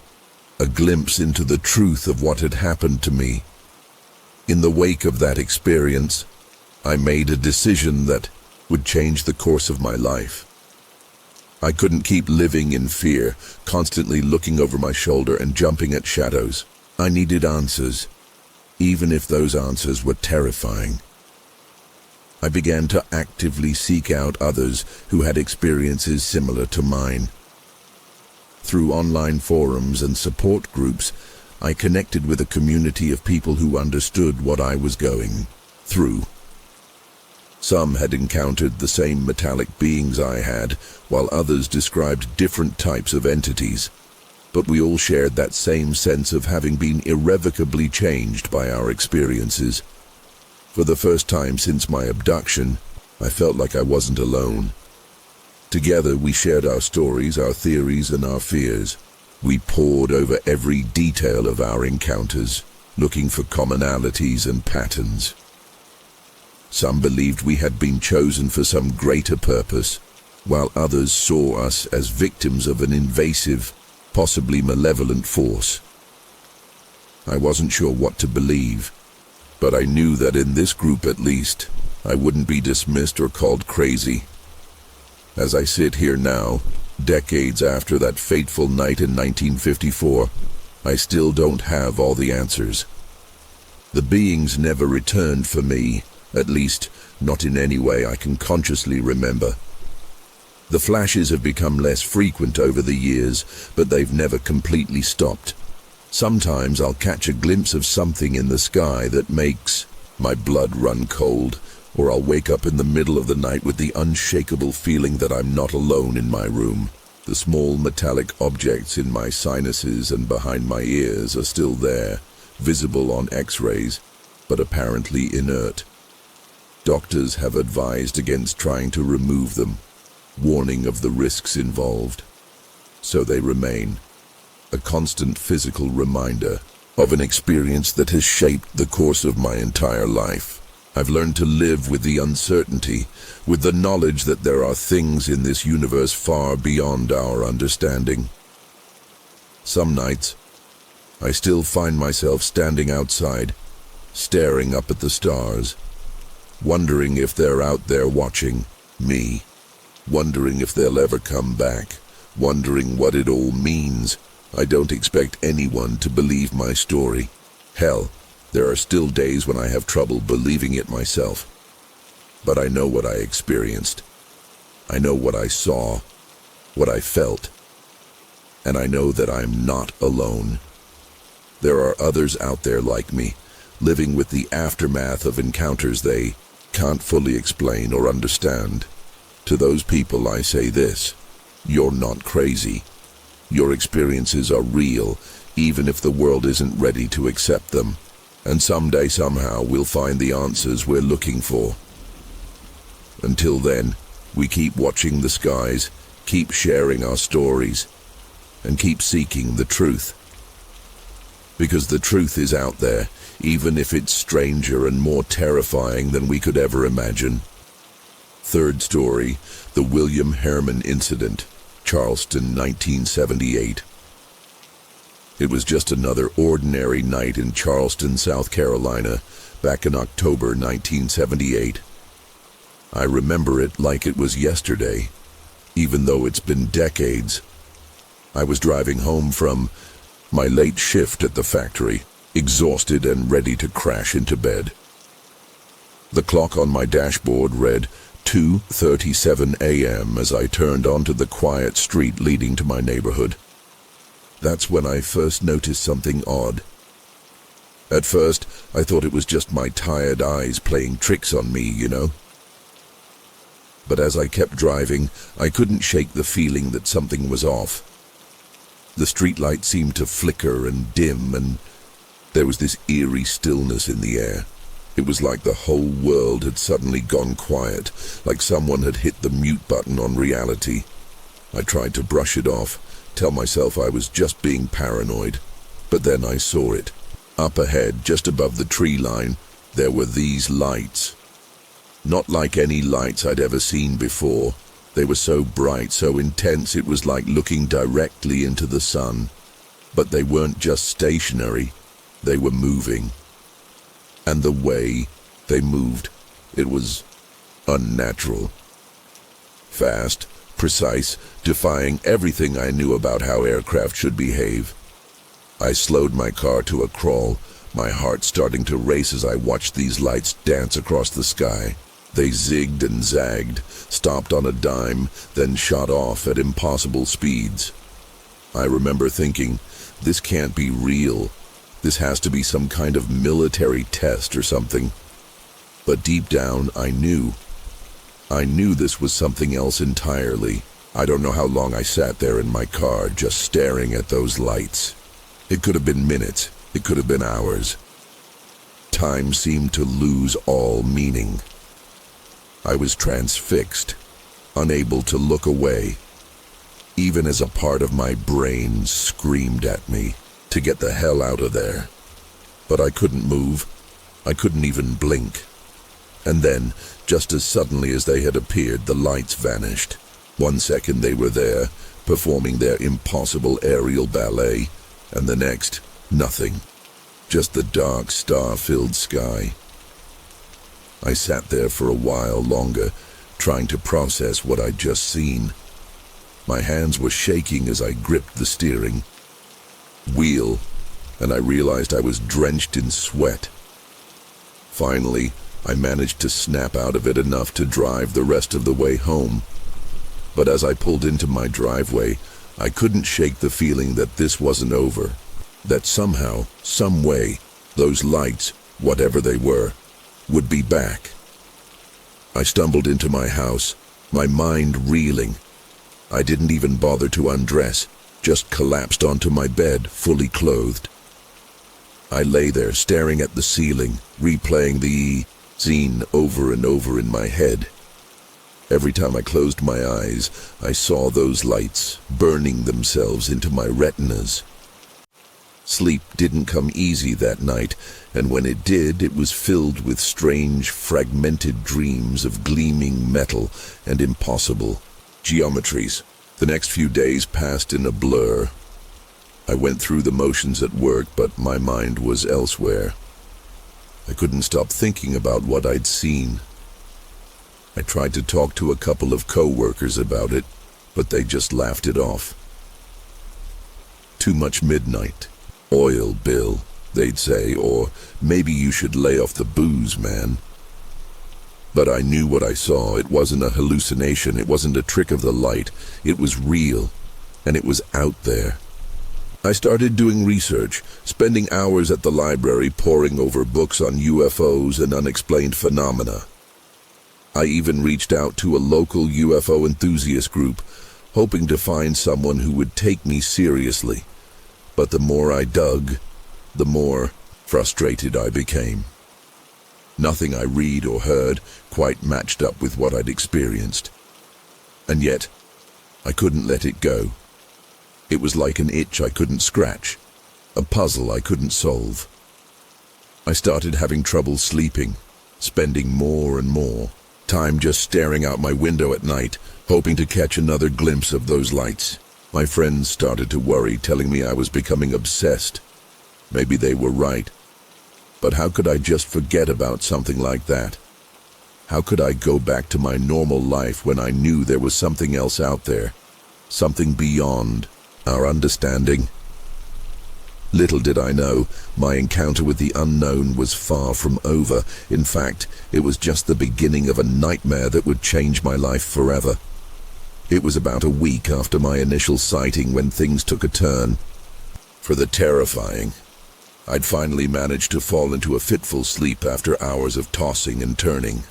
A: a glimpse into the truth of what had happened to me. In the wake of that experience, I made a decision that would change the course of my life. I couldn't keep living in fear, constantly looking over my shoulder and jumping at shadows. I needed answers, even if those answers were terrifying. I began to actively seek out others who had experiences similar to mine. Through online forums and support groups, I connected with a community of people who understood what I was going through. Some had encountered the same metallic beings I had, while others described different types of entities. But we all shared that same sense of having been irrevocably changed by our experiences. For the first time since my abduction, I felt like I wasn't alone. Together we shared our stories, our theories, and our fears. We pored over every detail of our encounters, looking for commonalities and patterns. Some believed we had been chosen for some greater purpose, while others saw us as victims of an invasive, possibly malevolent force. I wasn't sure what to believe, but I knew that in this group at least, I wouldn't be dismissed or called crazy. As I sit here now, decades after that fateful night in 1954, I still don't have all the answers. The beings never returned for me, at least not in any way I can consciously remember. The flashes have become less frequent over the years, but they've never completely stopped. Sometimes I'll catch a glimpse of something in the sky that makes my blood run cold, or I'll wake up in the middle of the night with the unshakable feeling that I'm not alone in my room. The small metallic objects in my sinuses and behind my ears are still there, visible on X-rays, but apparently inert. Doctors have advised against trying to remove them, warning of the risks involved. So they remain, a constant physical reminder of an experience that has shaped the course of my entire life. I've learned to live with the uncertainty, with the knowledge that there are things in this universe far beyond our understanding. Some nights, I still find myself standing outside, staring up at the stars, wondering if they're out there watching me, wondering if they'll ever come back, wondering what it all means. I don't expect anyone to believe my story. Hell, there are still days when I have trouble believing it myself. But I know what I experienced. I know what I saw, what I felt, and I know that I'm not alone. There are others out there like me, living with the aftermath of encounters they can't fully explain or understand. To those people I say this: you're not crazy. Your experiences are real, even if the world isn't ready to accept them. And someday, somehow, we'll find the answers we're looking for. Until then, we keep watching the skies, keep sharing our stories, and keep seeking the truth. Because the truth is out there, even if it's stranger and more terrifying than we could ever imagine. Third story, the William Herman Incident, Charleston, 1978. It was just another ordinary night in Charleston, South Carolina, back in October 1978. I remember it like it was yesterday, even though it's been decades. I was driving home from my late shift at the factory, exhausted and ready to crash into bed. The clock on my dashboard read 2:37 a.m. as I turned onto the quiet street leading to my neighborhood. That's when I first noticed something odd. At first, I thought it was just my tired eyes playing tricks on me, you know. But as I kept driving, I couldn't shake the feeling that something was off. The streetlight seemed to flicker and dim, and there was this eerie stillness in the air. It was like the whole world had suddenly gone quiet, like someone had hit the mute button on reality. I tried to brush it off, tell myself I was just being paranoid. But then I saw it. Up ahead, just above the tree line, there were these lights. Not like any lights I'd ever seen before. They were so bright, so intense, it was like looking directly into the sun. But they weren't just stationary, they were moving. And the way they moved, it was unnatural. Fast, precise, defying everything I knew about how aircraft should behave. I slowed my car to a crawl, my heart starting to race as I watched these lights dance across the sky. They zigged and zagged, stopped on a dime, then shot off at impossible speeds. I remember thinking, this can't be real. This has to be some kind of military test or something. But deep down, I knew. I knew this was something else entirely. I don't know how long I sat there in my car, just staring at those lights. It could have been minutes. It could have been hours. Time seemed to lose all meaning. I was transfixed, unable to look away, even as a part of my brain screamed at me to get the hell out of there. But I couldn't move. I couldn't even blink. And then, just as suddenly as they had appeared, the lights vanished. 1 second they were there, performing their impossible aerial ballet, and the next, nothing. Just the dark, star-filled sky. I sat there for a while longer, trying to process what I'd just seen. My hands were shaking as I gripped the steering wheel, and I realized I was drenched in sweat. Finally, I managed to snap out of it enough to drive the rest of the way home. But as I pulled into my driveway, I couldn't shake the feeling that this wasn't over. That somehow, some way, those lights, whatever they were, would be back. I stumbled into my house, my mind reeling. I didn't even bother to undress, just collapsed onto my bed, fully clothed. I lay there staring at the ceiling, replaying the scene over and over in my head. Every time I closed my eyes, I saw those lights burning themselves into my retinas. Sleep didn't come easy that night, and when it did, it was filled with strange, fragmented dreams of gleaming metal and impossible geometries. The next few days passed in a blur. I went through the motions at work, but my mind was elsewhere. I couldn't stop thinking about what I'd seen. I tried to talk to a couple of co-workers about it, but they just laughed it off. Too much midnight. Oil bill, they'd say, or maybe you should lay off the booze, man. But I knew what I saw. It wasn't a hallucination. It wasn't a trick of the light. It was real, and it was out there. I started doing research, spending hours at the library poring over books on UFOs and unexplained phenomena. I even reached out to a local UFO enthusiast group, hoping to find someone who would take me seriously. But the more I dug, the more frustrated I became. Nothing I read or heard quite matched up with what I'd experienced. And yet, I couldn't let it go. It was like an itch I couldn't scratch, a puzzle I couldn't solve. I started having trouble sleeping, spending more and more time just staring out my window at night, hoping to catch another glimpse of those lights. My friends started to worry, telling me I was becoming obsessed. Maybe they were right. But how could I just forget about something like that? How could I go back to my normal life when I knew there was something else out there? Something beyond our understanding? Little did I know, my encounter with the unknown was far from over. In fact, it was just the beginning of a nightmare that would change my life forever. It was about a week after my initial sighting when things took a turn. For the terrifying, I'd finally managed to fall into a fitful sleep after hours of tossing and turning.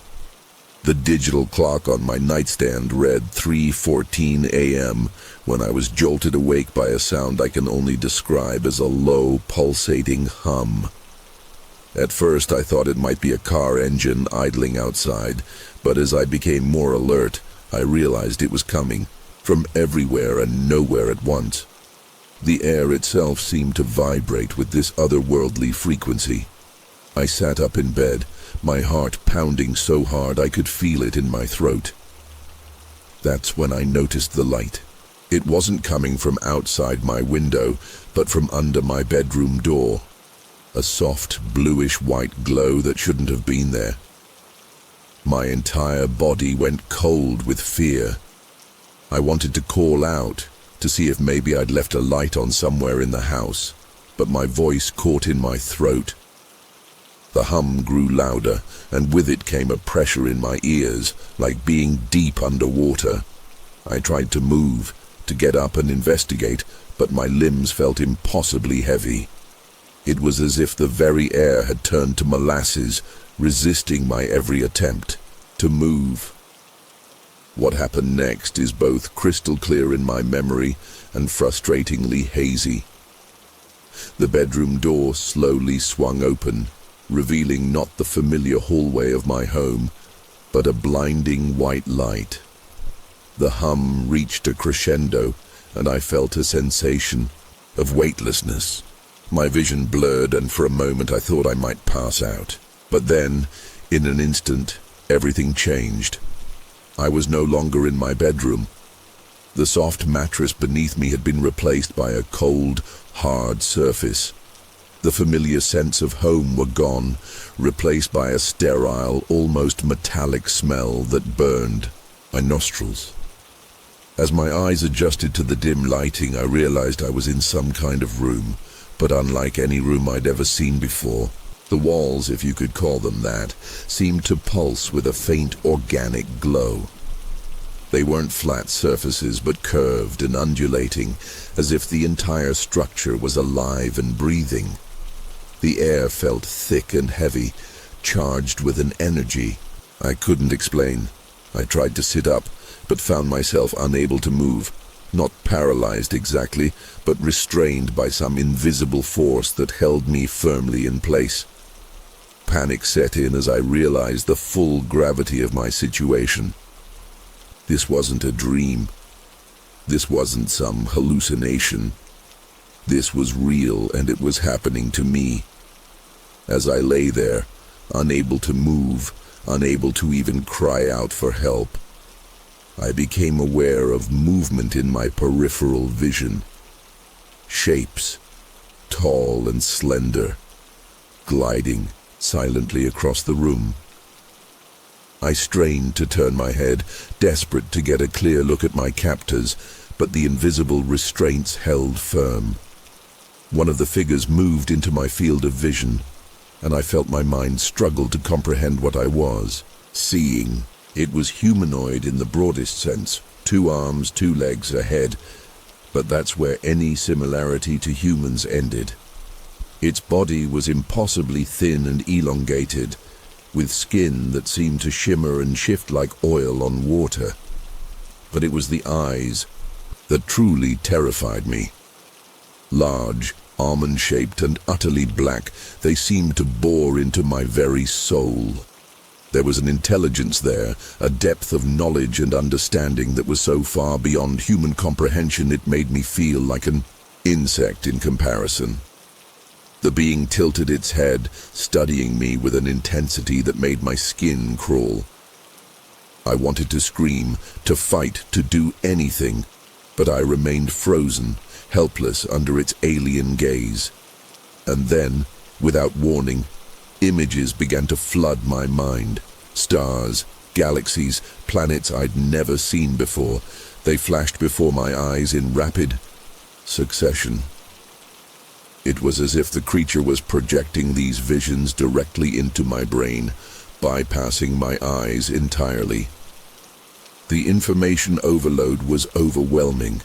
A: The digital clock on my nightstand read 3:14 a.m. when I was jolted awake by a sound I can only describe as a low, pulsating hum. At first I thought it might be a car engine idling outside, but as I became more alert, I realized it was coming from everywhere and nowhere at once. The air itself seemed to vibrate with this otherworldly frequency. I sat up in bed, my heart pounding so hard I could feel it in my throat. That's when I noticed the light. It wasn't coming from outside my window, but from under my bedroom door. A soft, bluish-white glow that shouldn't have been there. My entire body went cold with fear. I wanted to call out, to see if maybe I'd left a light on somewhere in the house, but my voice caught in my throat. The hum grew louder, and with it came a pressure in my ears, like being deep underwater. I tried to move, to get up and investigate, but my limbs felt impossibly heavy. It was as if the very air had turned to molasses, resisting my every attempt to move. What happened next is both crystal clear in my memory and frustratingly hazy. The bedroom door slowly swung open, revealing not the familiar hallway of my home, but a blinding white light. The hum reached a crescendo, and I felt a sensation of weightlessness. My vision blurred, and for a moment I thought I might pass out. But then, in an instant, everything changed. I was no longer in my bedroom. The soft mattress beneath me had been replaced by a cold, hard surface. The familiar sense of home were gone, replaced by a sterile, almost metallic smell that burned my nostrils. As my eyes adjusted to the dim lighting, I realized I was in some kind of room, but unlike any room I'd ever seen before. The walls, if you could call them that, seemed to pulse with a faint organic glow. They weren't flat surfaces, but curved and undulating, as if the entire structure was alive and breathing. The air felt thick and heavy, charged with an energy I couldn't explain. I tried to sit up, but found myself unable to move, not paralyzed exactly, but restrained by some invisible force that held me firmly in place. Panic set in as I realized the full gravity of my situation. This wasn't a dream. This wasn't some hallucination. This was real, and it was happening to me. As I lay there, unable to move, unable to even cry out for help, I became aware of movement in my peripheral vision. Shapes, tall and slender, gliding silently across the room. I strained to turn my head, desperate to get a clear look at my captors, but the invisible restraints held firm. One of the figures moved into my field of vision, and I felt my mind struggle to comprehend what I was seeing. It was humanoid in the broadest sense, 2 arms, 2 legs, a head, but that's where any similarity to humans ended. Its body was impossibly thin and elongated, with skin that seemed to shimmer and shift like oil on water. But it was the eyes that truly terrified me. Large, almond-shaped and utterly black, they seemed to bore into my very soul. There was an intelligence there, a depth of knowledge and understanding that was so far beyond human comprehension it made me feel like an insect in comparison. The being tilted its head, studying me with an intensity that made my skin crawl. I wanted to scream, to fight, to do anything, but I remained frozen, helpless under its alien gaze. And then, without warning, images began to flood my mind. Stars, galaxies, planets I'd never seen before. They flashed before my eyes in rapid succession. It was as if the creature was projecting these visions directly into my brain, bypassing my eyes entirely. The information overload was overwhelming,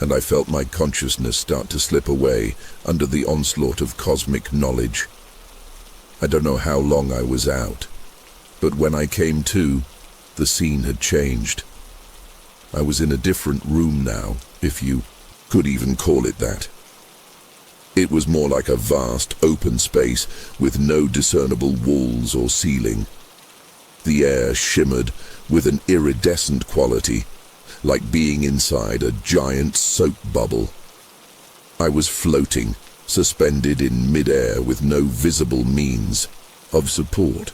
A: and I felt my consciousness start to slip away under the onslaught of cosmic knowledge. I don't know how long I was out, but when I came to, the scene had changed. I was in a different room now, if you could even call it that. It was more like a vast, open space with no discernible walls or ceiling. The air shimmered with an iridescent quality, like being inside a giant soap bubble. I was floating, suspended in mid-air with no visible means of support.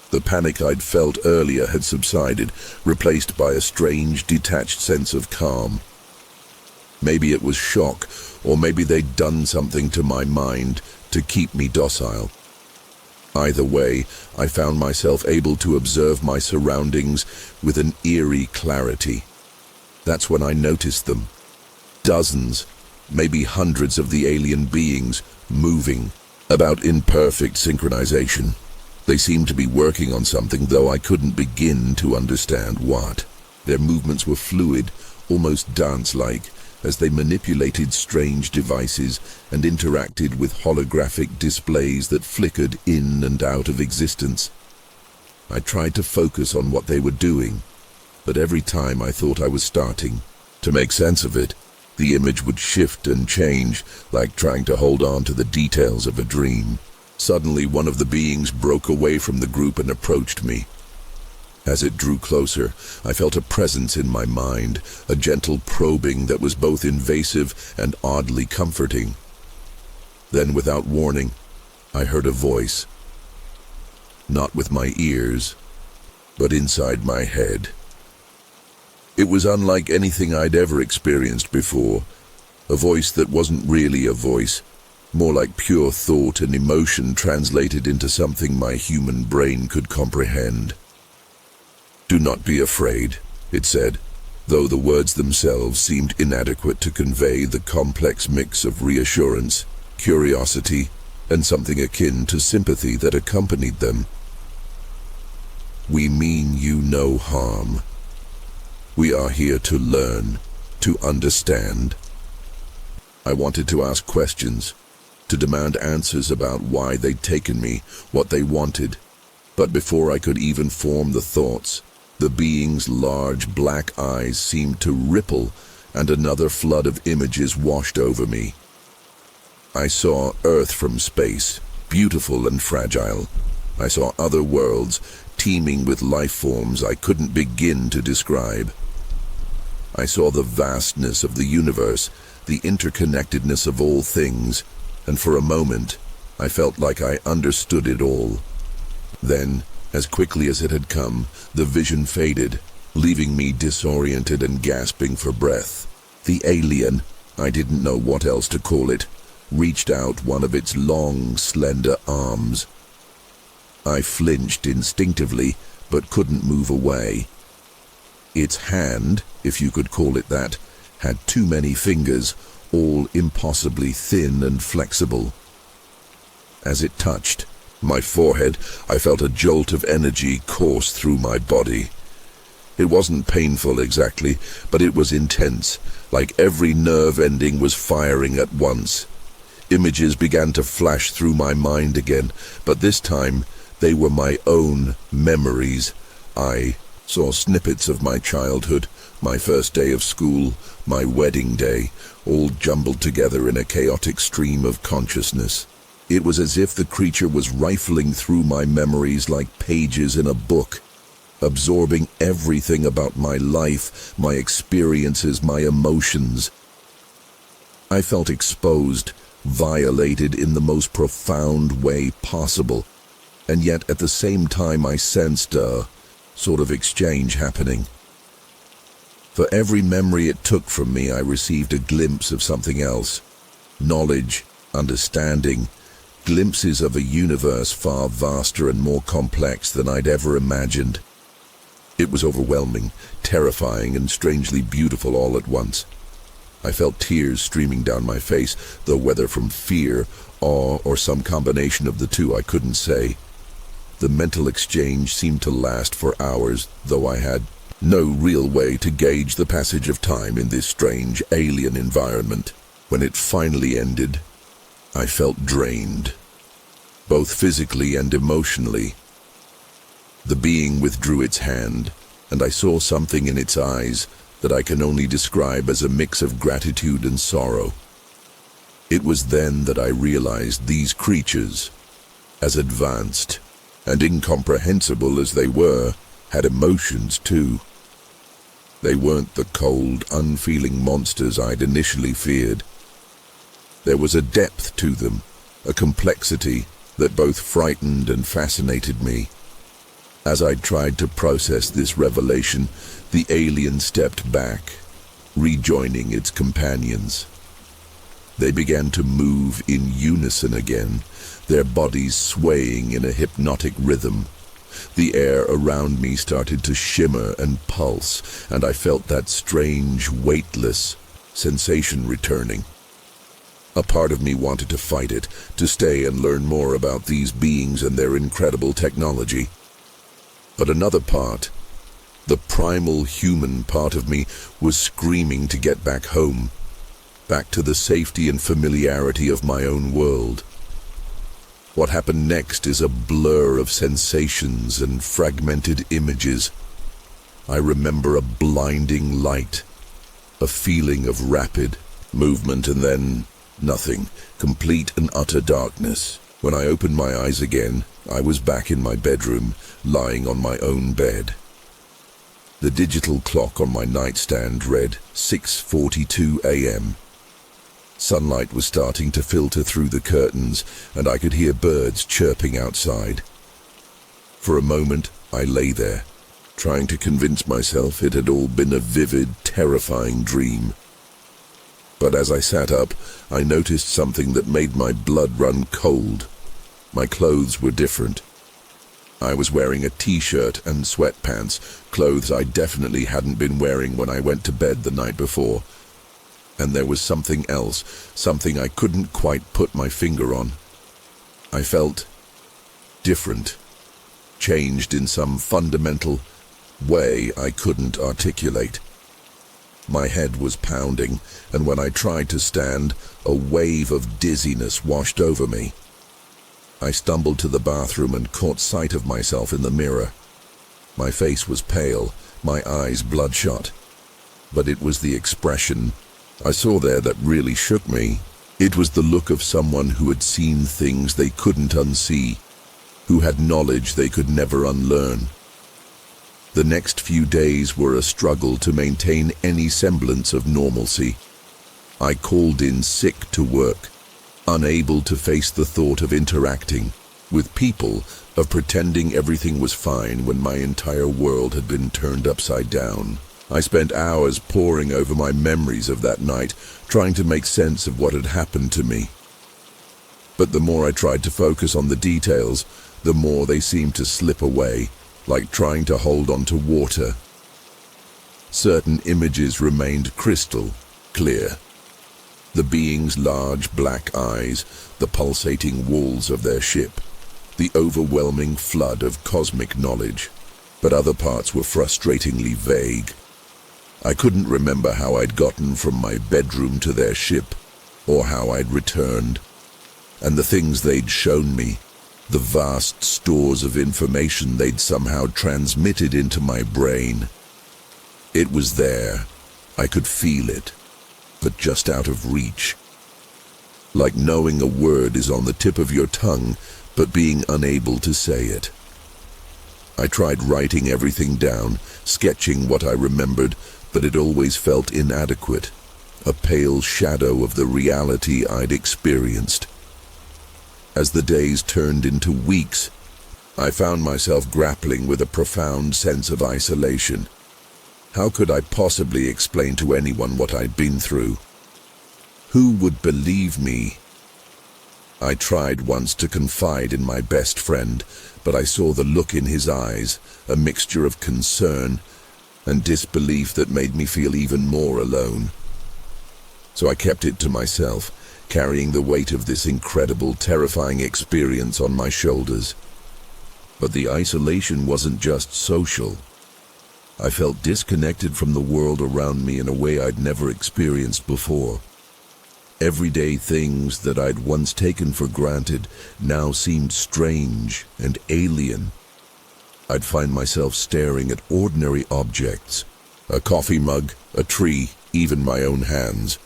A: The panic I'd felt earlier had subsided, replaced by a strange, detached sense of calm. Maybe it was shock, or maybe they'd done something to my mind to keep me docile. Either way, I found myself able to observe my surroundings with an eerie clarity. That's when I noticed them. Dozens, maybe hundreds of the alien beings moving about in perfect synchronization. They seemed to be working on something, though I couldn't begin to understand what. Their movements were fluid, almost dance-like, as they manipulated strange devices and interacted with holographic displays that flickered in and out of existence. I tried to focus on what they were doing, but every time I thought I was starting to make sense of it, the image would shift and change, like trying to hold on to the details of a dream. Suddenly, one of the beings broke away from the group and approached me. As it drew closer, I felt a presence in my mind, a gentle probing that was both invasive and oddly comforting. Then, without warning, I heard a voice. Not with my ears, but inside my head. It was unlike anything I'd ever experienced before, a voice that wasn't really a voice, more like pure thought and emotion translated into something my human brain could comprehend. "Do not be afraid," it said, though the words themselves seemed inadequate to convey the complex mix of reassurance, curiosity, and something akin to sympathy that accompanied them. "We mean you no harm. We are here to learn, to understand." I wanted to ask questions, to demand answers about why they'd taken me, what they wanted, but before I could even form the thoughts, the being's large black eyes seemed to ripple, and another flood of images washed over me. I saw Earth from space, beautiful and fragile. I saw other worlds, teeming with life forms I couldn't begin to describe. I saw the vastness of the universe, the interconnectedness of all things, and for a moment, I felt like I understood it all. Then, as quickly as it had come, the vision faded, leaving me disoriented and gasping for breath. The alien, I didn't know what else to call it, reached out one of its long, slender arms. I flinched instinctively, but couldn't move away. Its hand, if you could call it that, had too many fingers, all impossibly thin and flexible. As it touched my forehead, I felt a jolt of energy course through my body. It wasn't painful exactly, but it was intense, like every nerve ending was firing at once. Images began to flash through my mind again, but this time they were my own memories. I saw snippets of my childhood, my first day of school, my wedding day, all jumbled together in a chaotic stream of consciousness. It was as if the creature was rifling through my memories like pages in a book, absorbing everything about my life, my experiences, my emotions. I felt exposed, violated in the most profound way possible, and yet at the same time I sensed a sort of exchange happening. For every memory it took from me, I received a glimpse of something else. Knowledge, understanding, glimpses of a universe far vaster and more complex than I'd ever imagined. It was overwhelming, terrifying, and strangely beautiful all at once. I felt tears streaming down my face, though whether from fear, awe, or some combination of the two I couldn't say. The mental exchange seemed to last for hours, though I had no real way to gauge the passage of time in this strange alien environment. When it finally ended, I felt drained, both physically and emotionally. The being withdrew its hand, and I saw something in its eyes that I can only describe as a mix of gratitude and sorrow. It was then that I realized these creatures, as advanced and incomprehensible as they were, had emotions too. They weren't the cold, unfeeling monsters I'd initially feared. There was a depth to them, a complexity that both frightened and fascinated me. As I tried to process this revelation, the alien stepped back, rejoining its companions. They began to move in unison again, their bodies swaying in a hypnotic rhythm. The air around me started to shimmer and pulse, and I felt that strange, weightless sensation returning. A part of me wanted to fight it, to stay and learn more about these beings and their incredible technology. But another part, the primal human part of me, was screaming to get back home, back to the safety and familiarity of my own world. What happened next is a blur of sensations and fragmented images. I remember a blinding light, a feeling of rapid movement, and then nothing, complete and utter darkness. When I opened my eyes again, I was back in my bedroom, lying on my own bed. The digital clock on my nightstand read 6:42 a.m. Sunlight was starting to filter through the curtains, and I could hear birds chirping outside. For a moment, I lay there, trying to convince myself it had all been a vivid, terrifying dream. But as I sat up, I noticed something that made my blood run cold. My clothes were different. I was wearing a t-shirt and sweatpants, clothes I definitely hadn't been wearing when I went to bed the night before. And there was something else, something I couldn't quite put my finger on. I felt different, changed in some fundamental way I couldn't articulate. My head was pounding, and when I tried to stand, a wave of dizziness washed over me. I stumbled to the bathroom and caught sight of myself in the mirror. My face was pale, my eyes bloodshot. But it was the expression I saw there that really shook me. It was the look of someone who had seen things they couldn't unsee, who had knowledge they could never unlearn. The next few days were a struggle to maintain any semblance of normalcy. I called in sick to work, unable to face the thought of interacting with people, of pretending everything was fine when my entire world had been turned upside down. I spent hours poring over my memories of that night, trying to make sense of what had happened to me. But the more I tried to focus on the details, the more they seemed to slip away, like trying to hold on to water. Certain images remained crystal clear. The being's large black eyes, the pulsating walls of their ship, the overwhelming flood of cosmic knowledge. But other parts were frustratingly vague. I couldn't remember how I'd gotten from my bedroom to their ship, or how I'd returned. And the things they'd shown me, the vast stores of information they'd somehow transmitted into my brain. It was there. I could feel it, but just out of reach. Like knowing a word is on the tip of your tongue, but being unable to say it. I tried writing everything down, sketching what I remembered, but it always felt inadequate, a pale shadow of the reality I'd experienced. As the days turned into weeks, I found myself grappling with a profound sense of isolation. How could I possibly explain to anyone what I'd been through? Who would believe me? I tried once to confide in my best friend, but I saw the look in his eyes, a mixture of concern and disbelief that made me feel even more alone. so I kept it to myself, carrying the weight of this incredible, terrifying experience on my shoulders. But the isolation wasn't just social. I felt disconnected from the world around me in a way I'd never experienced before. Everyday things that I'd once taken for granted now seemed strange and alien. I'd find myself staring at ordinary objects, a coffee mug, a tree, even my own hands,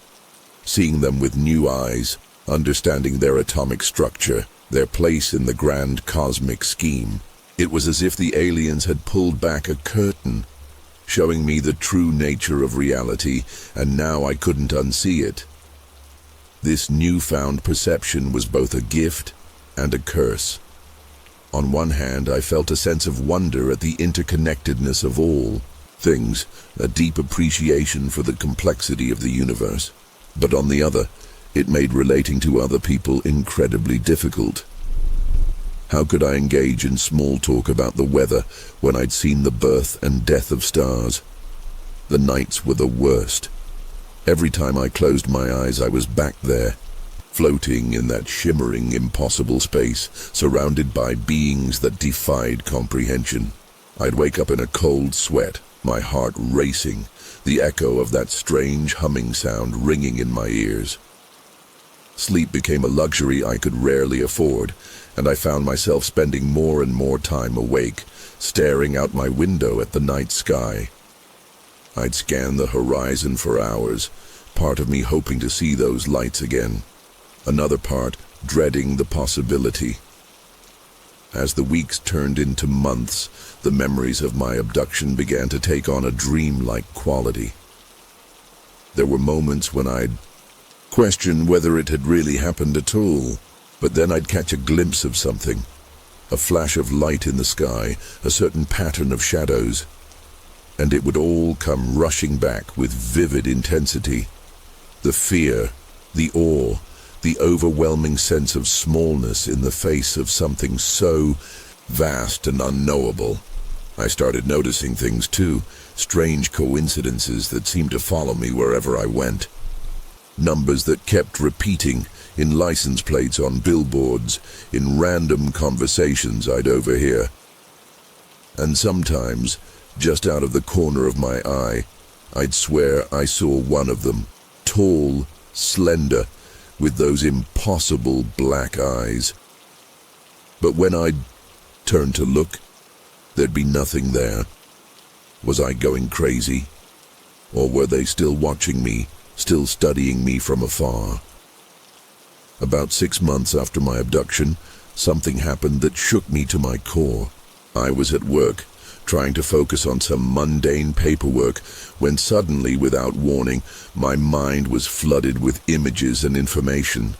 A: seeing them with new eyes, understanding their atomic structure, their place in the grand cosmic scheme. It was as if the aliens had pulled back a curtain, showing me the true nature of reality, and now I couldn't unsee it. This newfound perception was both a gift and a curse. On one hand, I felt a sense of wonder at the interconnectedness of all things, a deep appreciation for the complexity of the universe. But on the other, it made relating to other people incredibly difficult. How could I engage in small talk about the weather when I'd seen the birth and death of stars? The nights were the worst. Every time I closed my eyes, I was back there, floating in that shimmering, impossible space, surrounded by beings that defied comprehension. I'd wake up in a cold sweat, my heart racing, the echo of that strange humming sound ringing in my ears. Sleep became a luxury I could rarely afford, and I found myself spending more and more time awake, staring out my window at the night sky. I'd scan the horizon for hours, part of me hoping to see those lights again, another part dreading the possibility. As the weeks turned into months, the memories of my abduction began to take on a dream-like quality. There were moments when I'd question whether it had really happened at all, but then I'd catch a glimpse of something, a flash of light in the sky, a certain pattern of shadows, and it would all come rushing back with vivid intensity. The fear, the awe, the overwhelming sense of smallness in the face of something so vast and unknowable. I started noticing things too, strange coincidences that seemed to follow me wherever I went. Numbers that kept repeating in license plates on billboards, in random conversations I'd overhear. And sometimes, just out of the corner of my eye, I'd swear I saw one of them, tall, slender, with those impossible black eyes. But when I'd turn to look, there'd be nothing there. Was I going crazy? Or were they still watching me, still studying me from afar? About 6 months after my abduction, something happened that shook me to my core. I was at work, trying to focus on some mundane paperwork, when suddenly, without warning, my mind was flooded with images and information.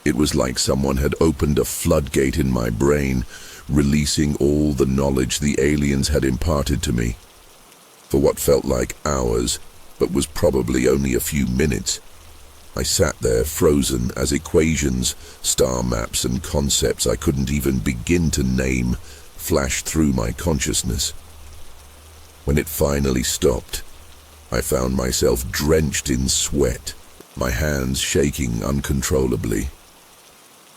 A: It was like someone had opened a floodgate in my brain, releasing all the knowledge the aliens had imparted to me. For what felt like hours, but was probably only a few minutes, I sat there frozen as equations, star maps, and concepts I couldn't even begin to name flashed through my consciousness. When it finally stopped, I found myself drenched in sweat, my hands shaking uncontrollably.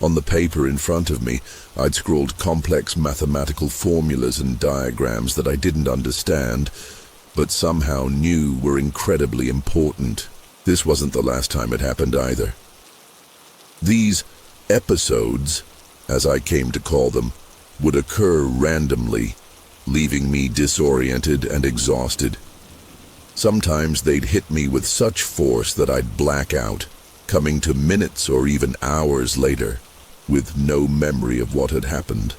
A: On the paper in front of me, I'd scrawled complex mathematical formulas and diagrams that I didn't understand, but somehow knew were incredibly important. This wasn't the last time it happened either. These episodes, as I came to call them, would occur randomly, leaving me disoriented and exhausted. Sometimes they'd hit me with such force that I'd black out, coming to minutes or even hours later, with no memory of what had happened.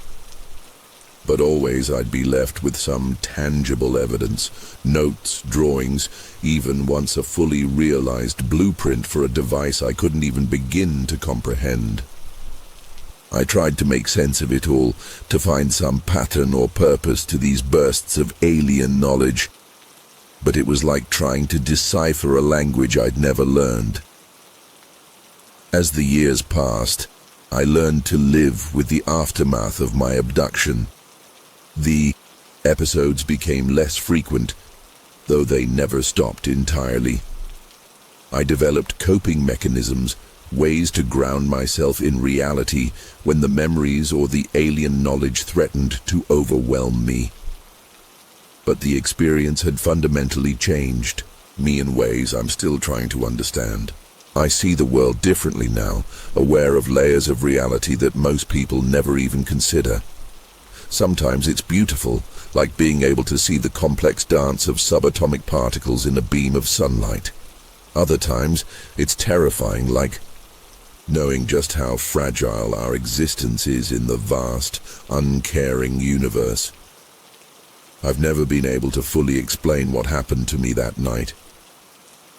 A: But always I'd be left with some tangible evidence, notes, drawings, even once a fully realized blueprint for a device I couldn't even begin to comprehend. I tried to make sense of it all, to find some pattern or purpose to these bursts of alien knowledge, but it was like trying to decipher a language I'd never learned. As the years passed, I learned to live with the aftermath of my abduction. The episodes became less frequent, though they never stopped entirely. I developed coping mechanisms, ways to ground myself in reality when the memories or the alien knowledge threatened to overwhelm me. But the experience had fundamentally changed me in ways I'm still trying to understand. I see the world differently now, aware of layers of reality that most people never even consider. Sometimes it's beautiful, like being able to see the complex dance of subatomic particles in a beam of sunlight. Other times, it's terrifying, like knowing just how fragile our existence is in the vast, uncaring universe. I've never been able to fully explain what happened to me that night.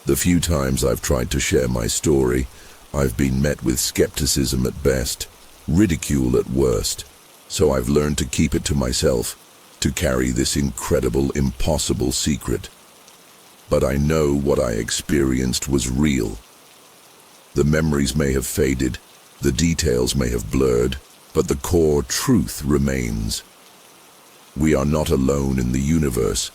A: The few times I've tried to share my story, I've been met with skepticism at best, ridicule at worst. So I've learned to keep it to myself, to carry this incredible, impossible secret. But I know what I experienced was real. The memories may have faded, the details may have blurred, but the core truth remains. We are not alone in the universe,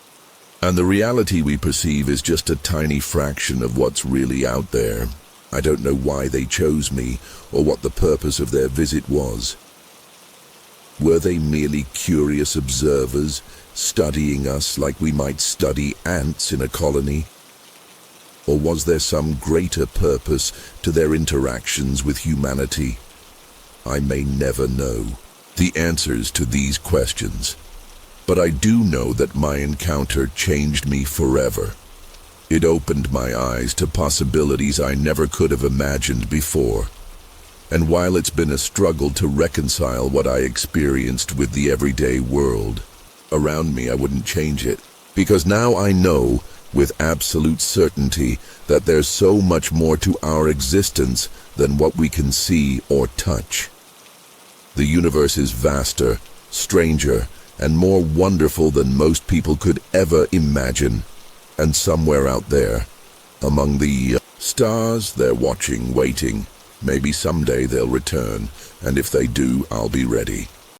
A: and the reality we perceive is just a tiny fraction of what's really out there. I don't know why they chose me, or what the purpose of their visit was. Were they merely curious observers, studying us like we might study ants in a colony? Or was there some greater purpose to their interactions with humanity? I may never know the answers to these questions, but I do know that my encounter changed me forever. It opened my eyes to possibilities I never could have imagined before. And while it's been a struggle to reconcile what I experienced with the everyday world around me, I wouldn't change it, because now I know with absolute certainty that there's so much more to our existence than what we can see or touch. The universe is vaster, stranger, and more wonderful than most people could ever imagine. And somewhere out there, among the stars, they're watching, waiting. Maybe someday they'll return, and if they do, I'll be ready.